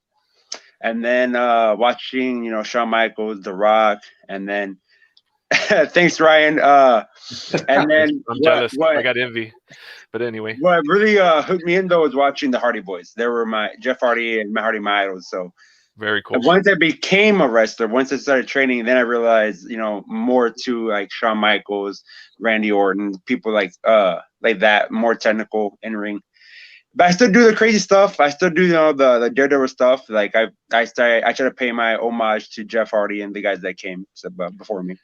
[SPEAKER 7] And then watching, Shawn Michaels, The Rock, and then thanks, Ryan. And then
[SPEAKER 1] I'm jealous. I got envy. But anyway,
[SPEAKER 7] what really hooked me in though was watching the Hardy Boys. They were my Jeff Hardy and Matt Hardy, my idols. So
[SPEAKER 1] very cool.
[SPEAKER 7] Once I became a wrestler, once I started training, then I realized, more to like Shawn Michaels, Randy Orton, people like that, more technical in ring. But I still do the crazy stuff. I still do the daredevil stuff. Like I try to pay my homage to Jeff Hardy and the guys that came before me.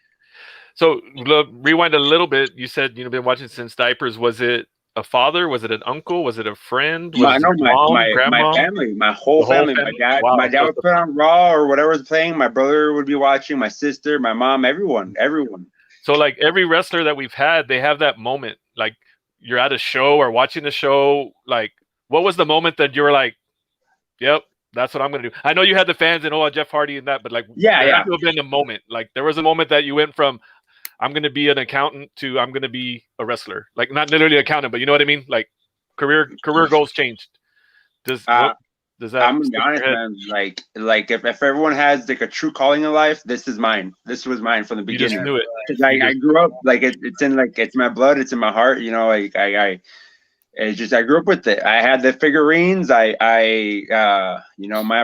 [SPEAKER 1] So rewind a little bit. You said been watching since diapers. Was it a father? Was it an uncle? Was it a friend?
[SPEAKER 7] My family, my whole family. My dad would put on Raw or whatever was playing. My brother would be watching. My sister, my mom, everyone.
[SPEAKER 1] So like every wrestler that we've had, they have that moment. Like you're at a show or watching the show. Like what was the moment that you were like, "Yep, that's what I'm gonna do." I know you had the fans and Jeff Hardy and that, but like there had to have been a moment. Like there was a moment that you went from I'm going to be an accountant to I'm going to be a wrestler. Like not literally accountant, but you know what I mean? Like career goals changed. Does that?
[SPEAKER 7] I'm gonna be honest, man. Like if everyone has like a true calling in life, this is mine. This was mine from the beginning.
[SPEAKER 1] You just knew it.
[SPEAKER 7] I grew up like it's in it's my blood. It's in my heart. It's just I grew up with it. I had the figurines. My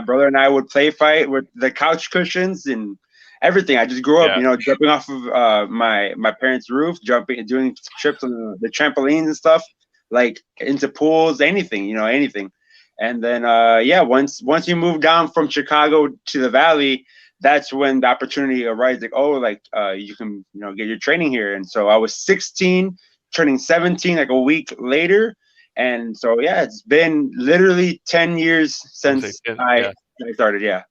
[SPEAKER 7] brother and I would play fight with the couch cushions and everything. I just grew up, jumping off of my parents' roof, doing trips on the trampolines and stuff, like into pools, anything, anything. And then, once you move down from Chicago to the Valley, that's when the opportunity arises. You can, get your training here. And so I was 16, turning 17, like a week later. And so, it's been literally 10 years since I started. Yeah.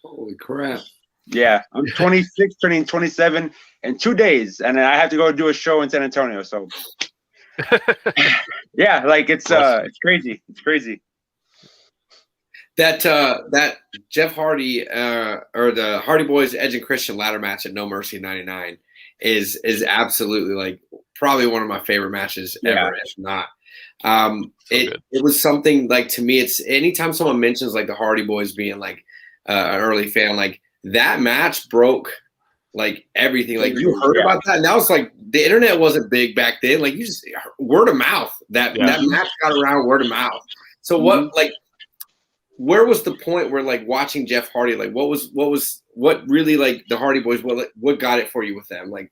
[SPEAKER 2] Holy crap.
[SPEAKER 7] Yeah, I'm 26, turning 27 in 2 days, and I have to go do a show in San Antonio. So, yeah, like it's crazy. It's crazy.
[SPEAKER 2] That Jeff Hardy or the Hardy Boys Edge and Christian ladder match at No Mercy 99 is absolutely like probably one of my favorite matches ever, if not. It was something like, to me, it's anytime someone mentions like the Hardy Boys being like an early fan, like that match broke like everything. Like you heard about that, and that was like the internet wasn't big back then. Like you just word of mouth. That match got around word of mouth. So where was the point where like watching Jeff Hardy, like what really like the Hardy Boys, what got it for you with them? Like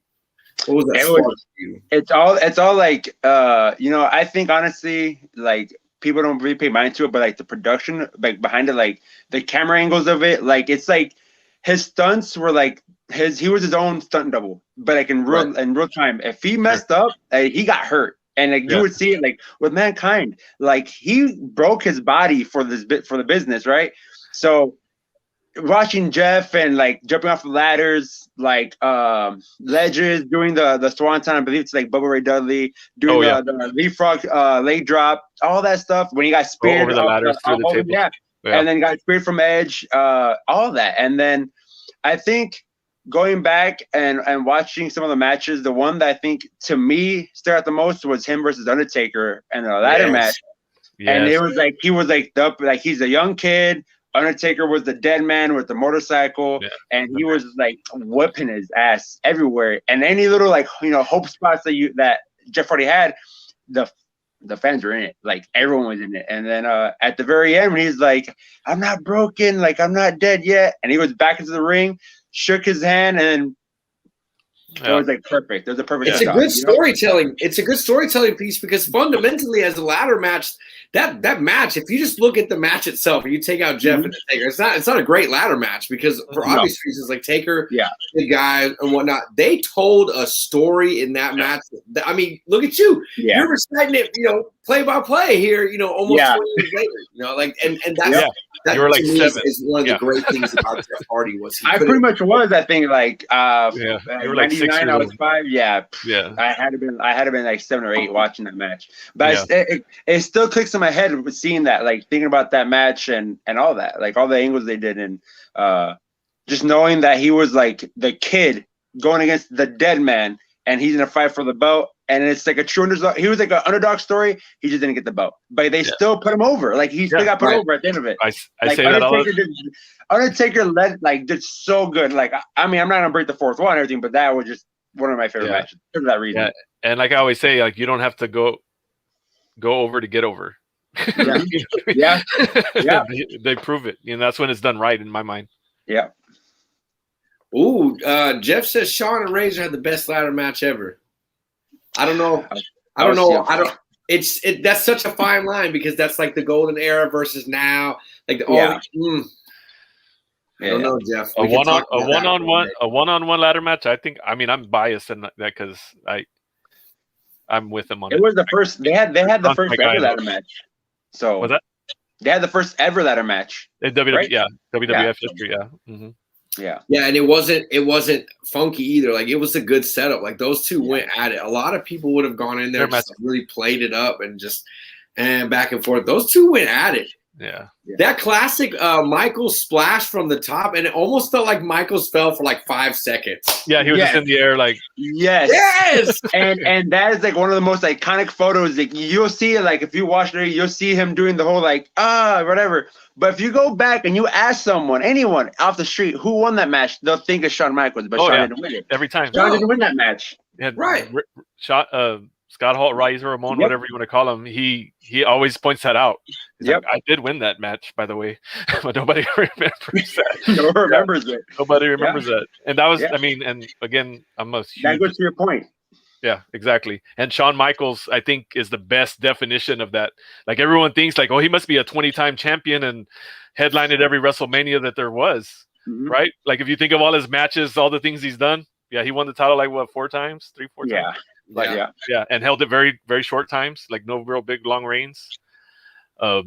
[SPEAKER 2] what was that spark for you?
[SPEAKER 7] It's all like I think honestly, like people don't really pay mind to it, but like the production like behind it, like the camera angles of it, like it's like his stunts were like he was his own stunt double, but like in real time, if he messed up, he got hurt. And like you would see it like with Mankind, like he broke his body for the business, right? So watching Jeff and like jumping off the ladders, like ledges, doing the swanton, I believe it's like Bubba Ray Dudley, doing the leapfrog leg drop, all that stuff. When he got speared
[SPEAKER 1] over the ladders through the table,
[SPEAKER 7] and then got speared from Edge, all that. And then I think going back and watching some of the matches, the one that I think to me stood out the most was him versus Undertaker and the ladder match. Yes. And it was like he was like he's a young kid. Undertaker was the dead man with the motorcycle, and he was like whipping his ass everywhere. And any little like hope spots that Jeff Hardy had, the fans were in it. Like everyone was in it. And then at the very end, when he's like, "I'm not broken, like I'm not dead yet," and he was back into the ring, shook his hand, and it was like perfect. It was a perfect.
[SPEAKER 2] It's a good storytelling. It's a good storytelling piece because fundamentally, as a ladder match, that match, if you just look at the match itself, and you take out Jeff and Taker, it's not a great ladder match because for obvious reasons, like Taker, the guy and whatnot, they told a story in that match. I mean, look at you. You're reciting it, play by play here, almost 20 years later. Like and that's that
[SPEAKER 1] you were like 7.
[SPEAKER 2] Is one of the great things about Jeff Hardy was
[SPEAKER 7] I pretty much was, I think, like
[SPEAKER 1] you were like 6
[SPEAKER 7] 99,
[SPEAKER 1] years
[SPEAKER 7] I was
[SPEAKER 1] old.
[SPEAKER 7] 5. Yeah. I had been like 7 or 8 watching that match. But it still clicks in my head with seeing that, like thinking about that match and all that, like all the angles they did, and just knowing that he was like the kid going against the dead man, and he's gonna fight for the belt. And it's like a true underdog. He was like an underdog story. He just didn't get the belt, but they still put him over. Like he still got put over at the end of it.
[SPEAKER 1] I
[SPEAKER 7] like,
[SPEAKER 1] say that all.
[SPEAKER 7] Undertaker did so good. Like I mean, I'm not gonna break the fourth wall and everything, but that was just one of my favorite matches for that reason.
[SPEAKER 1] Yeah. And like I always say, like you don't have to go over to get over.
[SPEAKER 7] Yeah.
[SPEAKER 1] They prove it. That's when it's done right in my mind.
[SPEAKER 7] Yeah.
[SPEAKER 2] Ooh, Jeff says Shawn and Razor had the best ladder match ever. I don't know. That's such a fine line because that's like the golden era versus now. Like I don't know, Jeff.
[SPEAKER 1] A one-on-one ladder match. I'm biased in that because I'm with them on it.
[SPEAKER 7] It was the first. They had the first ever ladder match. So
[SPEAKER 1] was that?
[SPEAKER 7] They had the first ever ladder match.
[SPEAKER 1] In WWE, right? WWF history, Mm-hmm.
[SPEAKER 2] Yeah, and it wasn't funky either. Like it was a good setup. Like those two went at it. A lot of people would have gone in there and just really played it up and back and forth. Those two went at it.
[SPEAKER 1] Yeah.
[SPEAKER 2] That classic Michaels splash from the top, and it almost felt like Michaels fell for like 5 seconds.
[SPEAKER 1] Yeah, he was just in the air like
[SPEAKER 2] yes.
[SPEAKER 7] and that is like one of the most iconic photos. Like you'll see it, like if you watch it, you'll see him doing the whole like whatever. But if you go back and you ask anyone off the street who won that match, they'll think of Shawn Michaels, but Shawn didn't win it.
[SPEAKER 1] Every time.
[SPEAKER 7] Shawn didn't win that match.
[SPEAKER 2] Right.
[SPEAKER 1] Scott Hall, Riser, Ramon, whatever you want to call him, he always points that out. He's like, I did win that match, by the way, but nobody remembers that. Nobody remembers that. And that was, and again, I'm a huge...
[SPEAKER 7] That goes to your point.
[SPEAKER 1] Yeah, exactly. And Shawn Michaels, I think, is the best definition of that. Like everyone thinks, like, he must be a 20-time champion and headlined at every WrestleMania that there was, right? Like if you think of all his matches, all the things he's done, he won the title like what 4 times, 3-4 times. And held it very, very short times, like no real big long reigns. But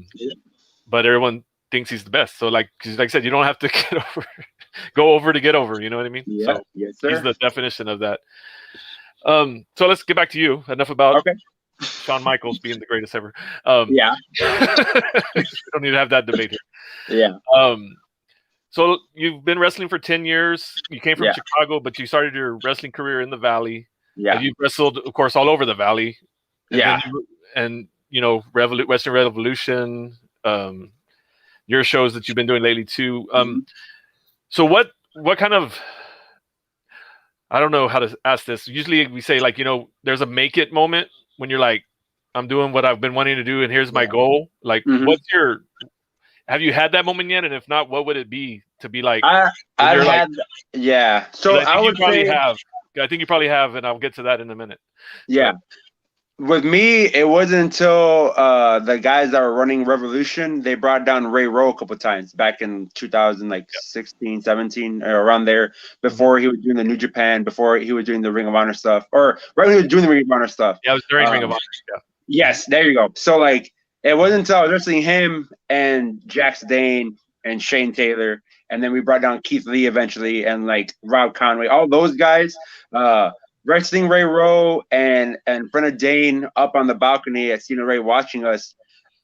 [SPEAKER 1] everyone thinks he's the best. So like I said, you don't have to go over to get over. You know what I mean?
[SPEAKER 7] Yeah.
[SPEAKER 1] So
[SPEAKER 7] yes, sir.
[SPEAKER 1] He's the definition of that. So let's get back to you. Enough about Shawn Michaels being the greatest ever. We don't need to have that debate here.
[SPEAKER 7] Yeah.
[SPEAKER 1] So you've been wrestling for 10 years. You came from Chicago, but you started your wrestling career in the Valley.
[SPEAKER 7] Yeah.
[SPEAKER 1] You've wrestled, of course, all over the Valley. And Western Revolution, your shows that you've been doing lately too. So what kind of, I don't know how to ask this. Usually we say like, there's a make it moment when you're like, I'm doing what I've been wanting to do and here's my goal. Like have you had that moment yet? And if not, what would it be to be like?
[SPEAKER 7] I've had. So I would
[SPEAKER 1] probably have. I think you probably have, and I'll get to that in a minute.
[SPEAKER 7] Yeah. With me, it wasn't until the guys that were running Revolution, they brought down Ray Rowe a couple of times back in 2016, 17, or around there, before he was doing the New Japan, before he was doing the Ring of Honor stuff, or right when he was doing the Ring of Honor stuff.
[SPEAKER 1] Yeah, it was during Ring of Honor. Yeah.
[SPEAKER 7] Yes, there you go. So like, it wasn't until I was wrestling him and Jax Dane and Shane Taylor, and then we brought down Keith Lee eventually, and like Rob Conway, all those guys. Wrestling Ray Rowe and Brenna Dane up on the balcony at Cena Ray watching us.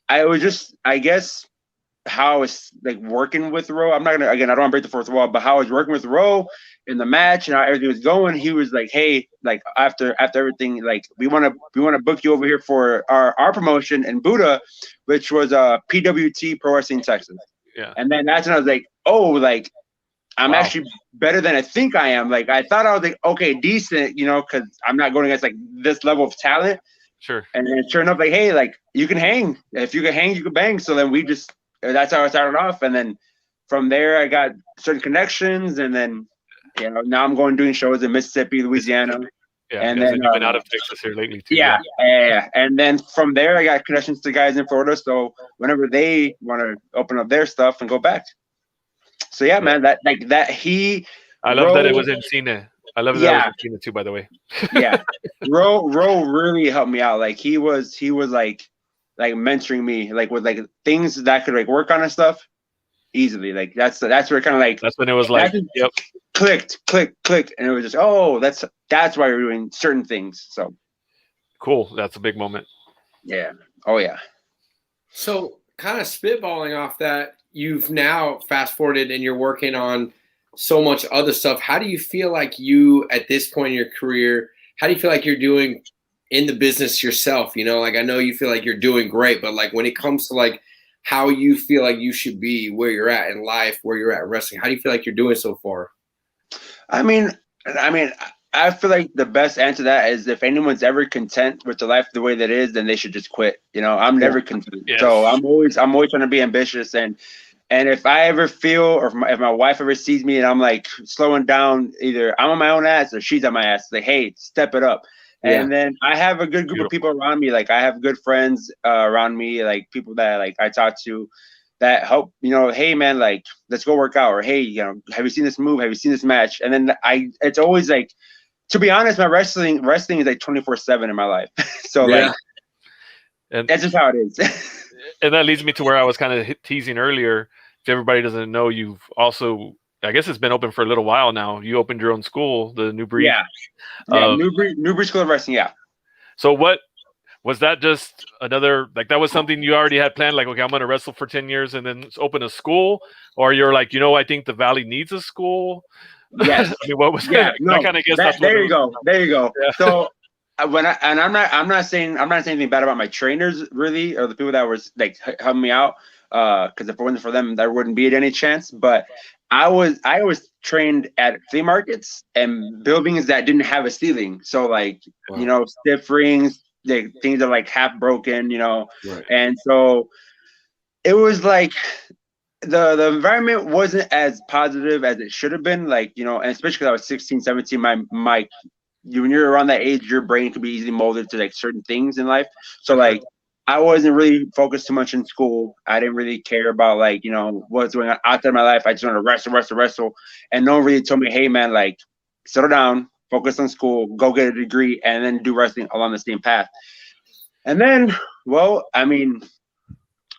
[SPEAKER 7] I was just, I guess, how I was like working with Rowe. I'm not gonna, again, I don't want to break the fourth wall, but how I was working with Rowe in the match and how everything was going. He was like, hey, like after everything, like we want to book you over here for our promotion in Buddha, which was PWT Pro Wrestling Texas.
[SPEAKER 1] Yeah.
[SPEAKER 7] And then that's when I was like, oh, like I'm actually better than I think I am. Like I thought I was like, okay, decent, because I'm not going against like this level of talent.
[SPEAKER 1] Sure.
[SPEAKER 7] And then sure enough, like, hey, like you can hang. If you can hang, you can bang. So then that's how I started off. And then from there, I got certain connections. And then, now I'm doing shows in Mississippi, Louisiana.
[SPEAKER 1] Yeah,
[SPEAKER 7] And
[SPEAKER 1] guys,
[SPEAKER 7] then
[SPEAKER 1] you've been out of Texas here lately too.
[SPEAKER 7] yeah, yeah. And then from there, I got connections to guys in Florida. So whenever they want to open up their stuff and go back. So yeah, man, that like that he.
[SPEAKER 1] I love that it
[SPEAKER 7] Ro-
[SPEAKER 1] was in Cena. I love that it was
[SPEAKER 7] Yeah,
[SPEAKER 1] in Cena too. By the way.
[SPEAKER 7] yeah. Ro really helped me out. Like he was like mentoring me, like with like things that I could like work on and stuff easily. Like that's where kind of like
[SPEAKER 1] That's when it was like, yep.
[SPEAKER 7] click, and it was just that's why we're doing certain things. So
[SPEAKER 1] Cool. That's a big moment.
[SPEAKER 7] yeah. Oh yeah.
[SPEAKER 2] So, kind of spitballing off that, you've now fast forwarded and you're working on so much other stuff. How do you feel like you, at this point in your career, how do you feel like you're doing in the business yourself? You know, like I know you feel like you're doing great, but like when it comes to like how you feel like you should be, where you're at in life, where you're at in wrestling, how do you feel like you're doing so far?
[SPEAKER 7] I mean, I feel like the best answer to that is if anyone's ever content with the life the way that is, then they should just quit. You know, I'm never content.
[SPEAKER 1] Yes.
[SPEAKER 7] So I'm always trying to be ambitious, and if I ever feel, or if my wife ever sees me and I'm like slowing down, either I'm on my own ass or she's on my ass, like, hey, step it up.
[SPEAKER 2] Yeah.
[SPEAKER 7] And then I have a good group of people around me. Like I have good friends around me, like people that like I talk to that help, you know, hey man, like let's go work out, or hey, you know, have you seen this move? Have you seen this match? And then it's always like, to be honest, my wrestling is like 24/7 in my life. So like,
[SPEAKER 1] and
[SPEAKER 7] that's just how it is.
[SPEAKER 1] And that leads me to where I was kind of teasing earlier. If everybody doesn't know, you've also, I guess it's been open for a little while now. You opened your own school, the New Breed.
[SPEAKER 7] Yeah, New Breed School of Wrestling. Yeah.
[SPEAKER 1] So what was that? Just another, like that was something you already had planned? Like, okay, I'm going to wrestle for 10 years and then open a school, or you're like, you know, I think the Valley needs a school.
[SPEAKER 7] Yes.
[SPEAKER 1] I mean, what was
[SPEAKER 7] yeah,
[SPEAKER 1] that?
[SPEAKER 7] no,
[SPEAKER 1] I kind of guess that's
[SPEAKER 7] there you go. There you go.
[SPEAKER 1] Yeah.
[SPEAKER 7] So I'm not saying anything bad about my trainers really, or the people that were like helping me out. Because if it wasn't for them, there wouldn't be any chance. But I was trained at flea markets and buildings that didn't have a ceiling. So like, you know, stiff rings, the things are like half broken, you know.
[SPEAKER 2] Right.
[SPEAKER 7] And so it was like the environment wasn't as positive as it should have been. Like, you know, and especially because I was 16, 17, my when you're around that age, your brain can be easily molded to like certain things in life. So like, I wasn't really focused too much in school. I didn't really care about like, you know, what's going on outside my life. I just wanted to wrestle. And no one really told me, hey man, like settle down, focus on school, go get a degree, and then do wrestling along the same path. And then, well, I mean,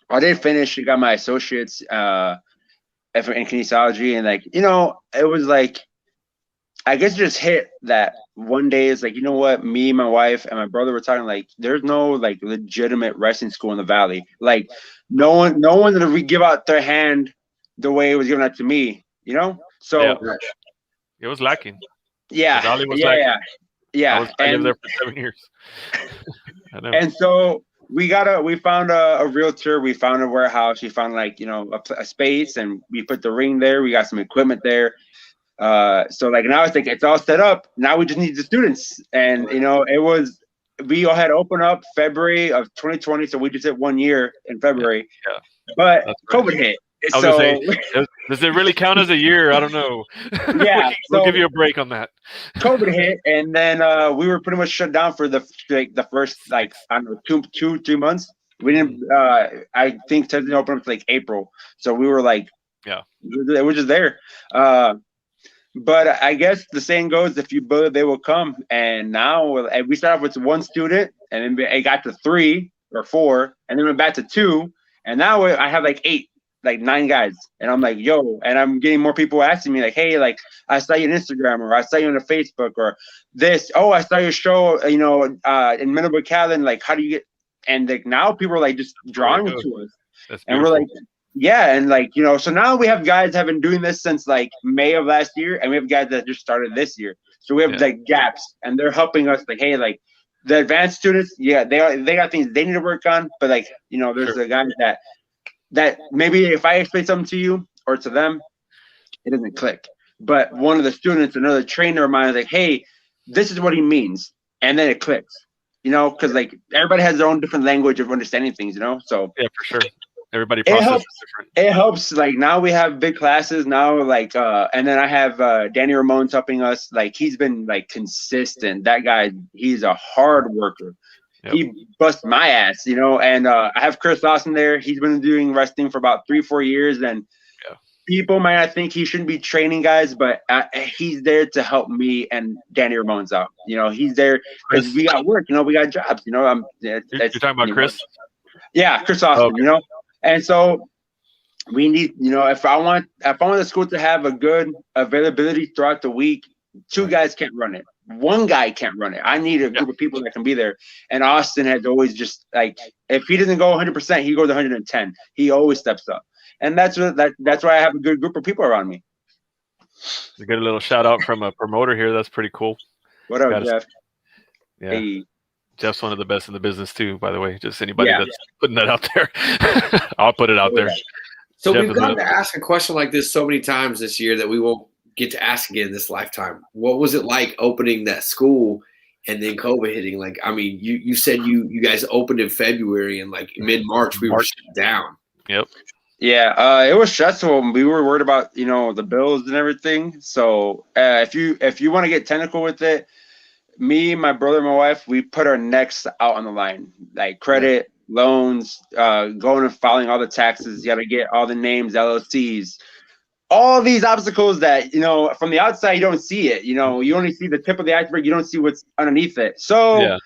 [SPEAKER 7] I did finish. I got my associates in kinesiology, and like, you know, it was like, I guess it just hit that one day. It's like, you know what, me, my wife, and my brother were talking like, there's no like legitimate wrestling school in the Valley. Like, no one would give out their hand the way it was given out to me, you know. So
[SPEAKER 1] it was lacking.
[SPEAKER 7] Yeah,
[SPEAKER 1] the Valley was lacking.
[SPEAKER 7] Yeah.
[SPEAKER 1] I lived there for 7 years. I know.
[SPEAKER 7] And so we found a realtor, we found a warehouse, we found like, you know, a space, and we put the ring there. We got some equipment there. So like now it's like it's all set up. Now we just need the students, and you know, we all had open up February of 2020, so we just hit 1 year in February.
[SPEAKER 1] Yeah.
[SPEAKER 7] But COVID hit. So
[SPEAKER 1] say, does it really count as a year? I don't know.
[SPEAKER 7] Yeah,
[SPEAKER 1] we'll give you a break on that.
[SPEAKER 7] COVID hit, and then we were pretty much shut down for the first like, I don't know, 3 months. We didn't. I think Tesla opened up to like April, so we were like, we were just there. But I guess the saying goes, if you build it, they will come. And now we started off with 1 student, and then it got to 3 or 4, and then went back to 2, and now I have like 8, like 9 guys. And I'm like, yo, and I'm getting more people asking me like, hey, like I saw you on Instagram, or I saw you on Facebook, or this. Oh, I saw your show, you know, in Middlebrook, Callan. Like, how do you get? And like now people are like just drawing to us.
[SPEAKER 1] That's
[SPEAKER 7] and we're like. Yeah, and like, you know, so now we have guys have been doing this since like May of last year, and we have guys that just started this year. So we have like gaps, and they're helping us. Like, hey, like the advanced students, they got things they need to work on, but like, you know, there's the guys that maybe if I explain something to you or to them, it doesn't click. But one of the students, another trainer of mine, is like, hey, this is what he means, and then it clicks. You know, because like everybody has their own different language of understanding things. You know, so
[SPEAKER 1] yeah, for sure. Everybody
[SPEAKER 7] It
[SPEAKER 1] processes
[SPEAKER 7] helps.
[SPEAKER 1] different.
[SPEAKER 7] It helps. Like now we have big classes now. Like and then I have Danny Ramon's helping us. Like he's been like consistent. That guy, he's a hard worker.
[SPEAKER 1] Yep.
[SPEAKER 7] He busts my ass, you know. And I have Chris Lawson there. He's been doing wrestling for about 3-4 years, and people might not think he shouldn't be training guys, but he's there to help me and Danny Ramon's out. You know, he's there because we got work. You know, we got jobs. You know,
[SPEAKER 1] You're talking about Chris?
[SPEAKER 7] Yeah, Chris Austin.
[SPEAKER 1] Okay.
[SPEAKER 7] You know, and so we need. You know, if I want the school to have a good availability throughout the week, 2 guys can't run it. 1 guy can't run it. I need a group of people that can be there. And Austin has always just like, if he doesn't go 100%, he goes 110. He always steps up. And that's why I have a good group of people around me.
[SPEAKER 1] To get a little shout out from a promoter here. That's pretty cool.
[SPEAKER 7] What up, Jeff?
[SPEAKER 1] Yeah.
[SPEAKER 7] Hey.
[SPEAKER 1] Jeff's one of the best in the business too, by the way. Just anybody that's putting that out there. I'll put it out there.
[SPEAKER 2] So
[SPEAKER 1] Jeff
[SPEAKER 2] we've gotten to ask a question like this so many times this year that we won't get to ask again this lifetime. What was it like opening that school and then COVID hitting? Like, I mean, you said you guys opened in February and like mid-March we were shut down.
[SPEAKER 1] Yep.
[SPEAKER 7] Yeah, it was stressful. We were worried about, you know, the bills and everything. So if you want to get technical with it, me, my brother, and my wife, we put our necks out on the line, like credit, loans, going and filing all the taxes. You got to get all the names, LLCs, all these obstacles that, you know, from the outside, you don't see it. You know, you only see the tip of the iceberg. You don't see what's underneath it. So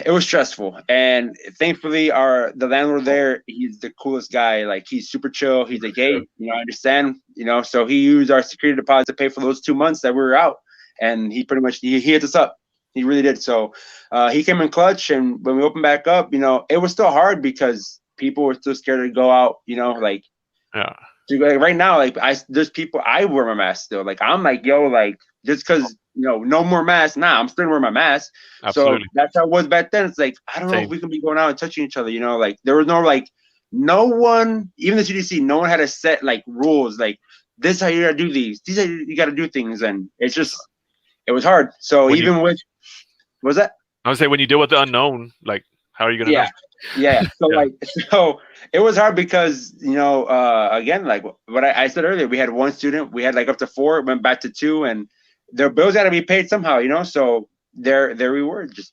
[SPEAKER 7] it was stressful. And thankfully, the landlord there, he's the coolest guy. Like, he's super chill. He's like, hey, you know, I understand, you know, so he used our security deposit to pay for those 2 months that we were out. And he pretty much, he hit us up. He really did. So he came in clutch. And when we opened back up, you know, it was still hard because people were still scared to go out, you know, like, like right now, like there's people, I wear my mask still. Like, I'm like, yo, like, just because, you know, no more masks. Nah, I'm still wearing my mask.
[SPEAKER 1] Absolutely.
[SPEAKER 7] So that's how it was back then. It's like, I don't know if we can be going out and touching each other, you know, like there was no, like, no one, even the CDC, no one had a set like rules, like this is how you gotta do these are you gotta do things. And it's just, it was hard. So what was that?
[SPEAKER 1] I would say when you deal with the unknown, like, how are you going to know?
[SPEAKER 7] Yeah. So it was hard because, you know, again, like what I said earlier, we had 1 student, we had like up to 4, went back to 2, and their bills got to be paid somehow, you know? So there we were, just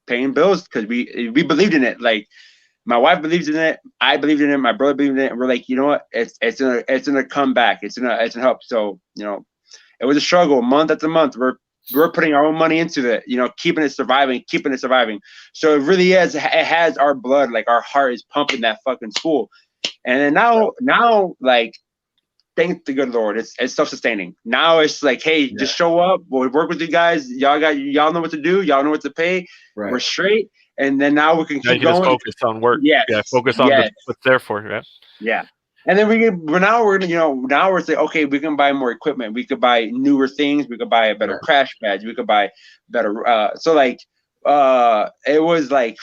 [SPEAKER 7] paying bills because we believed in it. Like, my wife believes in it, I believed in it, my brother believed in it, and we're like, you know what? It's gonna come back. It's gonna help. So, you know, it was a struggle month after month. We're putting our own money into it, you know, keeping it surviving. So it really is. It has our blood, like our heart is pumping that fucking school. And then now, like, thank the good Lord, it's self-sustaining. Now it's like, hey, just show up. We'll work with you guys. Y'all know what to do. Y'all know what to pay. Right. We're straight. And then now we can keep going.
[SPEAKER 1] Just focus on work. Focus on what's there for you.
[SPEAKER 7] Yeah. And then now we're saying, okay, we can buy more equipment. We could buy newer things. We could buy a better crash badge. We could buy better. So like, it was like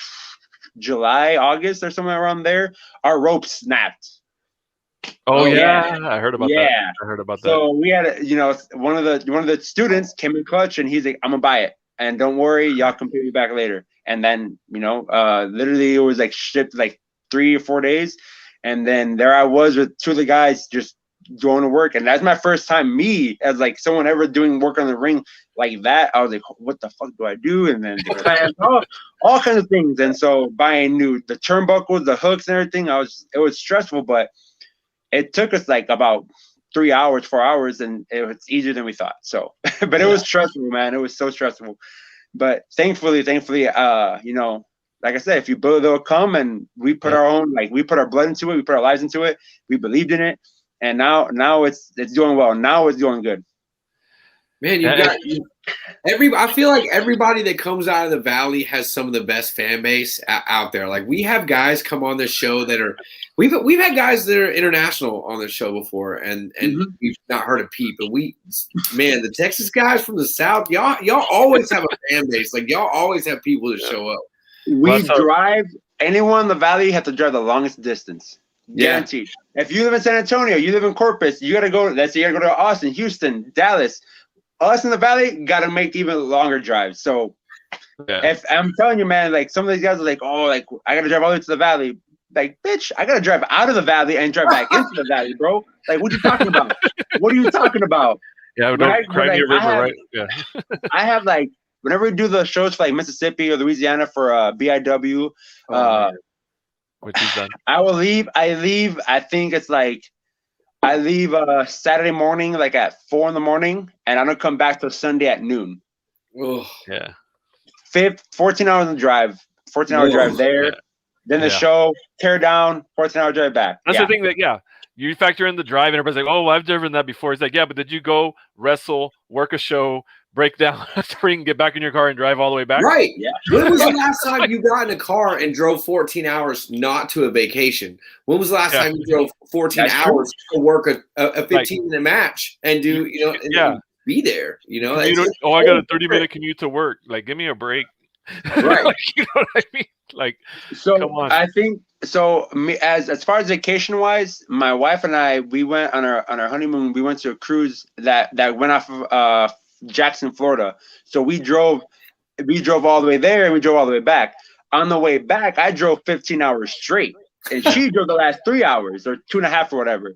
[SPEAKER 7] July, August or somewhere around there. Our rope snapped.
[SPEAKER 1] Oh yeah. I heard about that. I heard about that.
[SPEAKER 7] So we had, you know, one of the students came in clutch and he's like, I'm gonna buy it. And don't worry, y'all can pay me back later. And then, you know, literally it was like shipped like 3 or 4 days. And then there I was with 2 of the guys just going to work. And that's my first time, me, as like someone ever doing work on the ring like that. I was like, what the fuck do I do? And then the clams, all kinds of things. And so buying the turnbuckles, the hooks and everything, it was stressful, but it took us like about 3 hours, 4 hours, and it was easier than we thought. So, but it was stressful, man. It was so stressful. But thankfully, you know, like I said, if you build, they'll come, and we put our own, like we put our blood into it, we put our lives into it, we believed in it, and now it's doing well. Now it's doing good.
[SPEAKER 2] Man, I feel like everybody that comes out of the Valley has some of the best fan base out there. Like, we have guys come on this show that are, we've had guys that are international on this show before, and we've not heard a peep. But the Texas guys from the South, y'all always have a fan base. Like, y'all always have people that show up.
[SPEAKER 7] Anyone in the Valley have to drive the longest distance. Guaranteed. If you live in San Antonio, you live in Corpus, you gotta go. Let's say you gotta go to Austin, Houston, Dallas. Us in the Valley gotta make even longer drives. So if I'm telling you, man, like some of these guys are like, oh, like I gotta drive all the way to the Valley. Like, bitch, I gotta drive out of the valley and drive back into the valley, bro. Like, what you talking about? What are you talking about?
[SPEAKER 1] Yeah,
[SPEAKER 7] Right?
[SPEAKER 1] don't Crimea
[SPEAKER 7] Like,
[SPEAKER 1] River, right? Yeah.
[SPEAKER 7] I have like whenever we do the shows for like Mississippi or Louisiana for BIW,
[SPEAKER 1] Which he's done.
[SPEAKER 7] I leave. I think it's like I leave Saturday morning, like at 4 a.m, and I don't come back till Sunday at noon.
[SPEAKER 2] Ugh.
[SPEAKER 1] Yeah.
[SPEAKER 7] 14 hours of drive, 14-hour drive there.
[SPEAKER 1] Yeah.
[SPEAKER 7] Then the show, tear down, 14-hour drive back.
[SPEAKER 1] That's the thing that, you factor in the drive, and everybody's like, oh, well, I've driven that before. It's like, yeah, but did you go wrestle, work a show, break down a spring, get back in your car, and drive all the way back?
[SPEAKER 2] Right. Yeah. When was the last time you got in a car and drove 14 hours not to a vacation? When was the last time you drove 14 hours to work a 15-minute match and do, and be there? I
[SPEAKER 1] got a 30-minute commute to work. Like, give me a break.
[SPEAKER 2] Right.
[SPEAKER 1] Like, you know what I mean? Like,
[SPEAKER 7] so
[SPEAKER 1] come on.
[SPEAKER 7] I think so. Me as far as vacation wise, my wife and I, we went on our honeymoon. We went to a cruise that went off of Jackson, Florida. So we drove all the way there and we drove all the way back. On the way back, I drove 15 hours straight, and she drove the last 3 hours or 2.5 or whatever.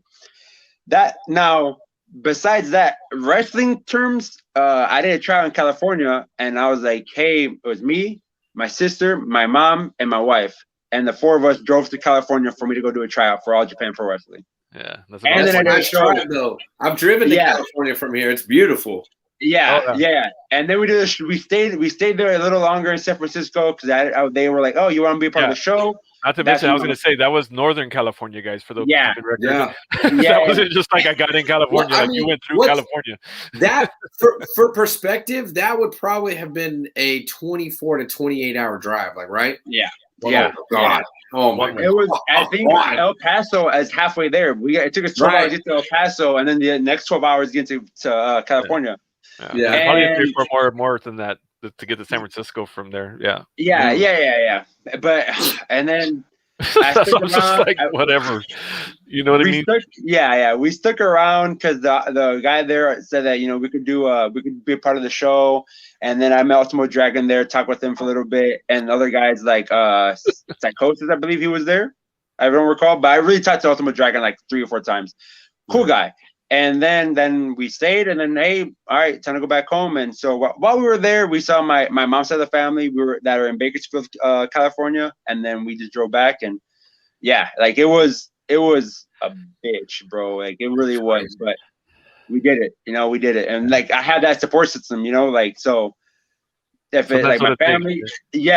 [SPEAKER 7] That now. Besides that, wrestling terms, I did a trial in California, and I was like, hey, it was me, my sister, my mom, and my wife, and the 4 of us drove to California for me to go do a tryout for All Japan Pro Wrestling.
[SPEAKER 1] Yeah, that's
[SPEAKER 2] and then I tried though. I've driven to California from here. It's beautiful.
[SPEAKER 7] Yeah. And then we did this. We stayed there a little longer in San Francisco because they were like, oh, you want to be a part of the show?
[SPEAKER 1] Not to mention, I was going to say that was Northern California, guys. For the record, that wasn't just like I got in California.
[SPEAKER 2] Well,
[SPEAKER 1] you went through California.
[SPEAKER 2] That for perspective, that would probably have been a 24 to 28 hour drive, like right?
[SPEAKER 7] Yeah.
[SPEAKER 2] Oh, God. Oh my God.
[SPEAKER 7] It was. I think El Paso is halfway there. It took us 12 hours to get to El Paso, and then the next 12 hours to get to California.
[SPEAKER 1] Yeah. Probably for more than that to get to San Francisco from there.
[SPEAKER 7] Yeah. But and then I
[SPEAKER 1] so I was just like, whatever. You know what I mean?
[SPEAKER 7] We stuck around because the guy there said that we could be a part of the show, and then I met Ultimo Dragon there, talked with him for a little bit, and other guys like Psychosis, I believe he was there. I don't recall, but I really talked to Ultimo Dragon like 3 or 4 times. Cool guy. And then we stayed, and then hey, all right, time to go back home. And so while we were there, we saw my mom's side of the family. that are in Bakersfield, California, and then we just drove back. And like it was a bitch, bro. Like it really was, but we did it. We did it, and like I had that support system. Like so. If it like my family,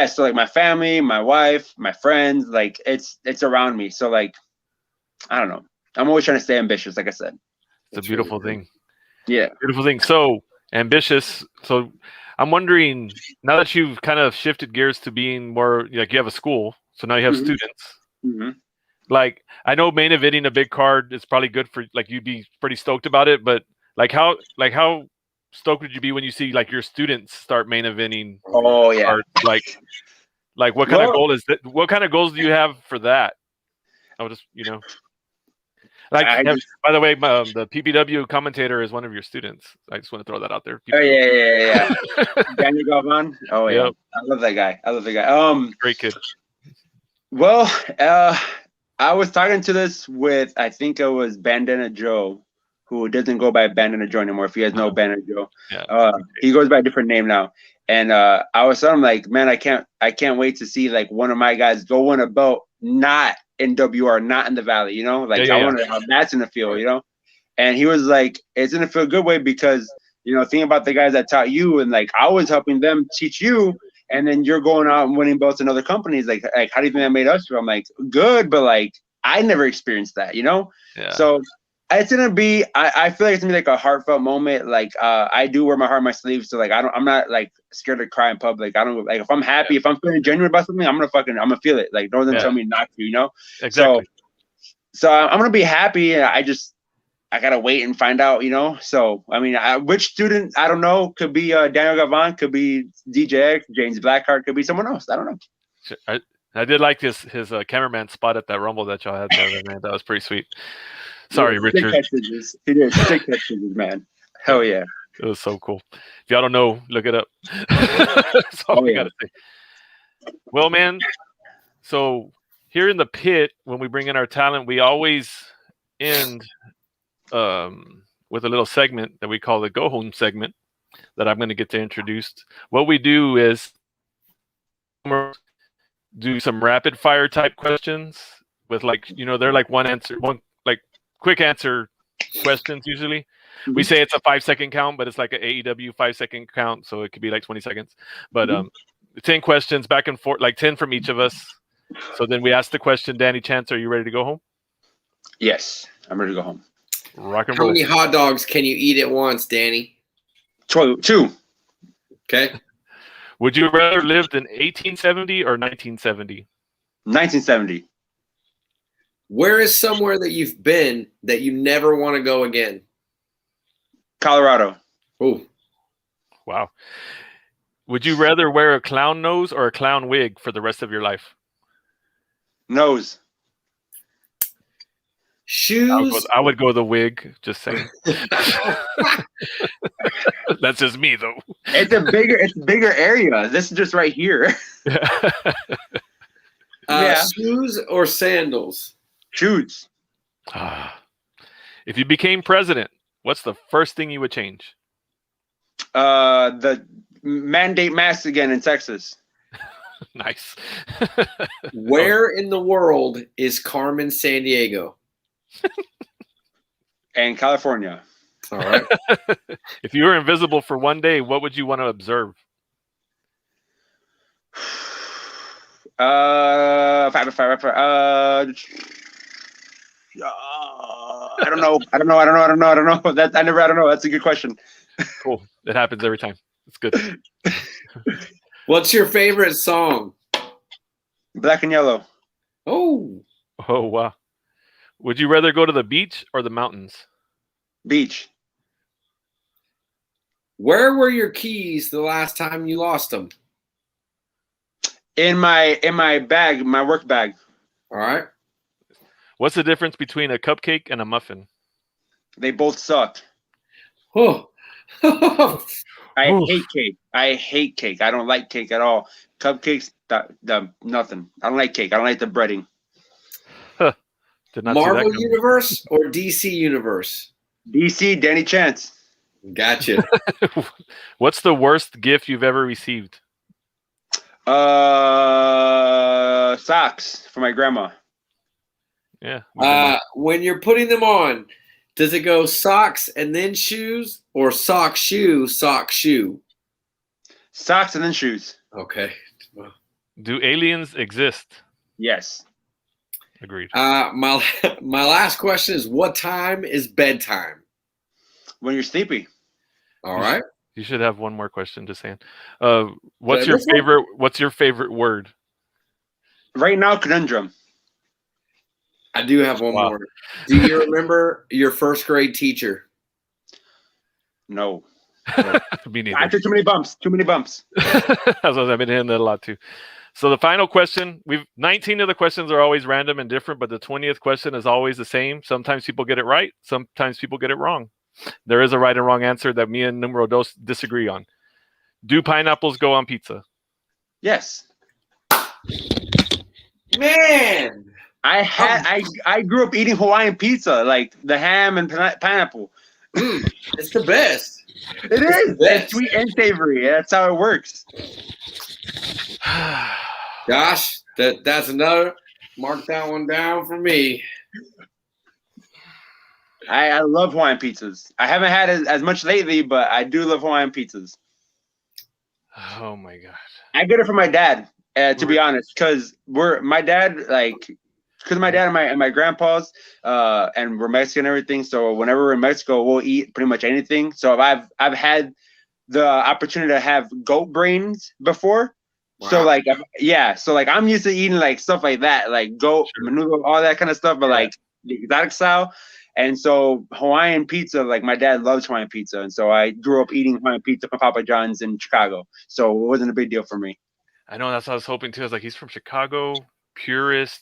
[SPEAKER 7] so like my family, my wife, my friends, like it's around me. So like, I don't know. I'm always trying to stay ambitious, like I said.
[SPEAKER 1] It's a beautiful thing.
[SPEAKER 7] Yeah.
[SPEAKER 1] Beautiful thing. So ambitious. So I'm wondering, now that you've kind of shifted gears to being more like you have a school, so now you have students.
[SPEAKER 7] Mm-hmm.
[SPEAKER 1] Like I know main eventing a big card is probably good for like you'd be pretty stoked about it, but how stoked would you be when you see like your students start main eventing?
[SPEAKER 7] Oh yeah.
[SPEAKER 1] Or, like what kind of goal is that? What kind of goals do you have for that? I'll just Like, by the way, the PPW commentator is one of your students. I just want to throw that out there.
[SPEAKER 7] Oh yeah. Daniel Galvan. Oh yeah, yep. I love that guy.
[SPEAKER 1] Great kid.
[SPEAKER 7] Well, I was talking to this with I think it was Bandana Joe, who doesn't go by Bandana Joe anymore. If you guys know Bandana Joe, he goes by a different name now. And I was telling him like, man, I can't wait to see like one of my guys go win a belt, not in WR, not in the Valley, I wonder how that's gonna feel, And he was like, it's gonna feel a good way because think about the guys that taught you, and like I was helping them teach you, and then you're going out and winning belts in other companies. Like how do you think that made us feel? I'm like, good, but like I never experienced that, So it's gonna be. I feel like it's gonna be like a heartfelt moment. Like I do wear my heart on my sleeve, so like I'm not like scared to cry in public. I don't like if I'm happy, if I'm feeling genuine about something, I'm gonna feel it. Like don't tell me not to,
[SPEAKER 1] Exactly.
[SPEAKER 7] So I'm gonna be happy, and I gotta wait and find out, So I mean, which student I don't know. Could be Daniel Gavan, could be DJX, James Blackheart, could be someone else. I don't know.
[SPEAKER 1] I did like his cameraman spot at that Rumble that y'all had there, man. That was pretty sweet. Sorry, Richard.
[SPEAKER 7] He did sick catches, man. Hell yeah.
[SPEAKER 1] It was so cool. If y'all don't know, look it up. That's all I gotta say. Well, man, so here in the pit, when we bring in our talent, we always end with a little segment that we call the Go Home segment that I'm going to get to introduce. What we do is do some rapid fire type questions with they're like one like quick answer questions usually. Mm-hmm. We say it's a 5-second count, but it's like an AEW 5-second count, so it could be like 20 seconds. But 10 questions back and forth, like 10 from each of us. So then we ask the question, Danny Chance, are you ready to go home?
[SPEAKER 7] Yes, I'm ready to go home.
[SPEAKER 1] Rock and
[SPEAKER 2] How
[SPEAKER 1] roll.
[SPEAKER 2] many hot dogs can you eat at once, Danny?
[SPEAKER 7] 2.
[SPEAKER 2] Okay.
[SPEAKER 1] Would you rather lived in 1870 or 1970?
[SPEAKER 7] 1970.
[SPEAKER 2] Where is somewhere that you've been that you never want to go again?
[SPEAKER 7] Colorado.
[SPEAKER 2] Oh.
[SPEAKER 1] Wow. Would you rather wear a clown nose or a clown wig for the rest of your life?
[SPEAKER 7] Nose.
[SPEAKER 2] Shoes.
[SPEAKER 1] I would go the wig, just saying. That's just me though.
[SPEAKER 7] It's a bigger area. This is just right here.
[SPEAKER 2] Shoes or sandals?
[SPEAKER 7] Shoes.
[SPEAKER 1] If you became president, what's the first thing you would change?
[SPEAKER 7] The mandate masks again in Texas.
[SPEAKER 1] Nice.
[SPEAKER 2] Where in the world is Carmen Sandiego?
[SPEAKER 7] And California.
[SPEAKER 2] All right.
[SPEAKER 1] If you were invisible for one day, what would you want to observe?
[SPEAKER 7] I don't know. I don't know. I don't know. That's a good question.
[SPEAKER 1] Cool. It happens every time. It's good.
[SPEAKER 2] What's your favorite song?
[SPEAKER 7] Black and Yellow.
[SPEAKER 2] Oh,
[SPEAKER 1] wow. Would you rather go to the beach or the mountains?
[SPEAKER 7] Beach.
[SPEAKER 2] Where were your keys the last time you lost them?
[SPEAKER 7] In my bag, my work bag.
[SPEAKER 2] All right.
[SPEAKER 1] What's the difference between a cupcake and a muffin?
[SPEAKER 7] They both suck.
[SPEAKER 2] Oh.
[SPEAKER 7] I hate cake. I don't like cake at all. Cupcakes, nothing. I don't like cake. I don't like the breading.
[SPEAKER 2] Marvel Universe or DC Universe?
[SPEAKER 7] DC, Danny Chance.
[SPEAKER 2] Gotcha.
[SPEAKER 1] What's the worst gift you've ever received?
[SPEAKER 7] Socks for my grandma.
[SPEAKER 1] Yeah.
[SPEAKER 2] When you're putting them on, does it go socks and then shoes or sock shoe, sock shoe?
[SPEAKER 7] Socks and then shoes.
[SPEAKER 2] Okay.
[SPEAKER 1] Do aliens exist?
[SPEAKER 7] Yes.
[SPEAKER 1] Agreed.
[SPEAKER 2] My last question is, what time is bedtime?
[SPEAKER 7] When you're sleepy.
[SPEAKER 2] All right.
[SPEAKER 1] You should have one more question, just saying. What's your favorite word?
[SPEAKER 7] Right now, conundrum.
[SPEAKER 2] I do have one more. Do you remember your first grade teacher?
[SPEAKER 7] No.
[SPEAKER 1] Me neither.
[SPEAKER 7] I took too many bumps.
[SPEAKER 1] I've been hitting that a lot too. So the final question, 19 of the questions are always random and different, but the 20th question is always the same. Sometimes people get it right. Sometimes people get it wrong. There is a right and wrong answer that me and Numero Dos disagree on. Do pineapples go on pizza?
[SPEAKER 7] Yes.
[SPEAKER 2] Man.
[SPEAKER 7] I grew up eating Hawaiian pizza, like the ham and pineapple.
[SPEAKER 2] It's the best.
[SPEAKER 7] It is. It's sweet and savory. That's how it works.
[SPEAKER 2] Gosh, that's another. Mark that one down for me.
[SPEAKER 7] I love Hawaiian pizzas. I haven't had as much lately, but I do love Hawaiian pizzas.
[SPEAKER 1] Oh my god!
[SPEAKER 7] I get it from my dad, to be honest, because my dad and my grandpa's, and we're Mexican and everything. So whenever we're in Mexico, we'll eat pretty much anything. So I've had the opportunity to have goat brains before. Wow. So I'm used to eating like stuff like that, like goat, menudo, all that kind of stuff, but like the exotic style. And so Hawaiian pizza, like my dad loves Hawaiian pizza, and so I grew up eating Hawaiian pizza from Papa John's in Chicago. So it wasn't a big deal for me.
[SPEAKER 1] I know, that's what I was hoping too. I was like, he's from Chicago, purist.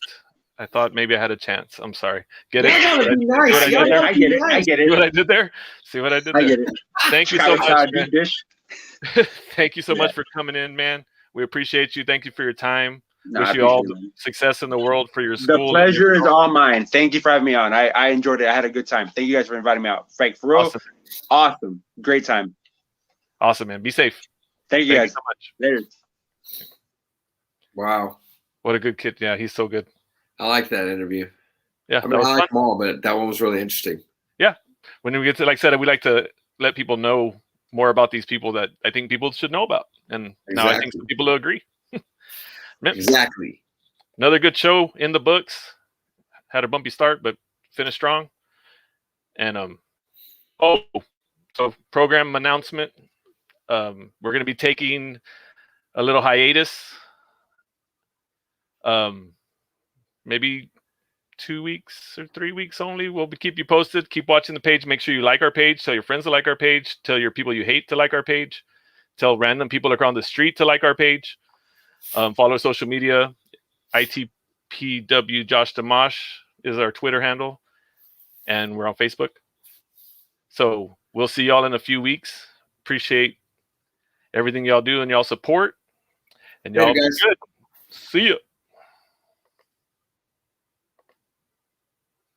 [SPEAKER 1] I thought maybe I had a chance. I'm sorry. Get it?
[SPEAKER 2] Nice.
[SPEAKER 7] I get it.
[SPEAKER 1] See what I did there? See what I did there?
[SPEAKER 7] I get it.
[SPEAKER 1] Thank you so much. Thank you so much for coming in, man. We appreciate you. Thank you for your time.
[SPEAKER 7] No,
[SPEAKER 1] Wish
[SPEAKER 7] I
[SPEAKER 1] you all
[SPEAKER 7] appreciate
[SPEAKER 1] the
[SPEAKER 7] it.
[SPEAKER 1] success in the world for your
[SPEAKER 7] The
[SPEAKER 1] school.
[SPEAKER 7] pleasure is all mine. Thank you for having me on. I enjoyed it. I had a good time. Thank you guys for inviting me out. Frank, for real, awesome. Great time.
[SPEAKER 1] Awesome, man. Be safe.
[SPEAKER 7] Thank you
[SPEAKER 1] Thank
[SPEAKER 7] guys.
[SPEAKER 1] you so much.
[SPEAKER 7] Later.
[SPEAKER 2] Wow.
[SPEAKER 1] What a good kid. Yeah, he's so good.
[SPEAKER 2] I like that interview.
[SPEAKER 1] Yeah,
[SPEAKER 2] I mean,
[SPEAKER 1] that was
[SPEAKER 2] I
[SPEAKER 1] fun.
[SPEAKER 2] like them all, but that one was really interesting.
[SPEAKER 1] Yeah. When we get to, like I said, we like to let people know more about these people that I think people should know about. And now I think some people will agree. Man,
[SPEAKER 2] Exactly.
[SPEAKER 1] another good show in the books. Had a bumpy start, but finished strong. And so program announcement. We're going to be taking a little hiatus. Maybe 2 weeks or 3 weeks only. We'll keep you posted. Keep watching the page. Make sure you like our page. Tell your friends to like our page. Tell your people you hate to like our page. Tell random people across the street to like our page. Follow our social media. ITPW Josh to Mosh is our Twitter handle. And we're on Facebook. So we'll see y'all in a few weeks. Appreciate everything y'all do and y'all support. And y'all
[SPEAKER 2] Later,
[SPEAKER 1] be
[SPEAKER 2] guys.
[SPEAKER 1] good. See ya.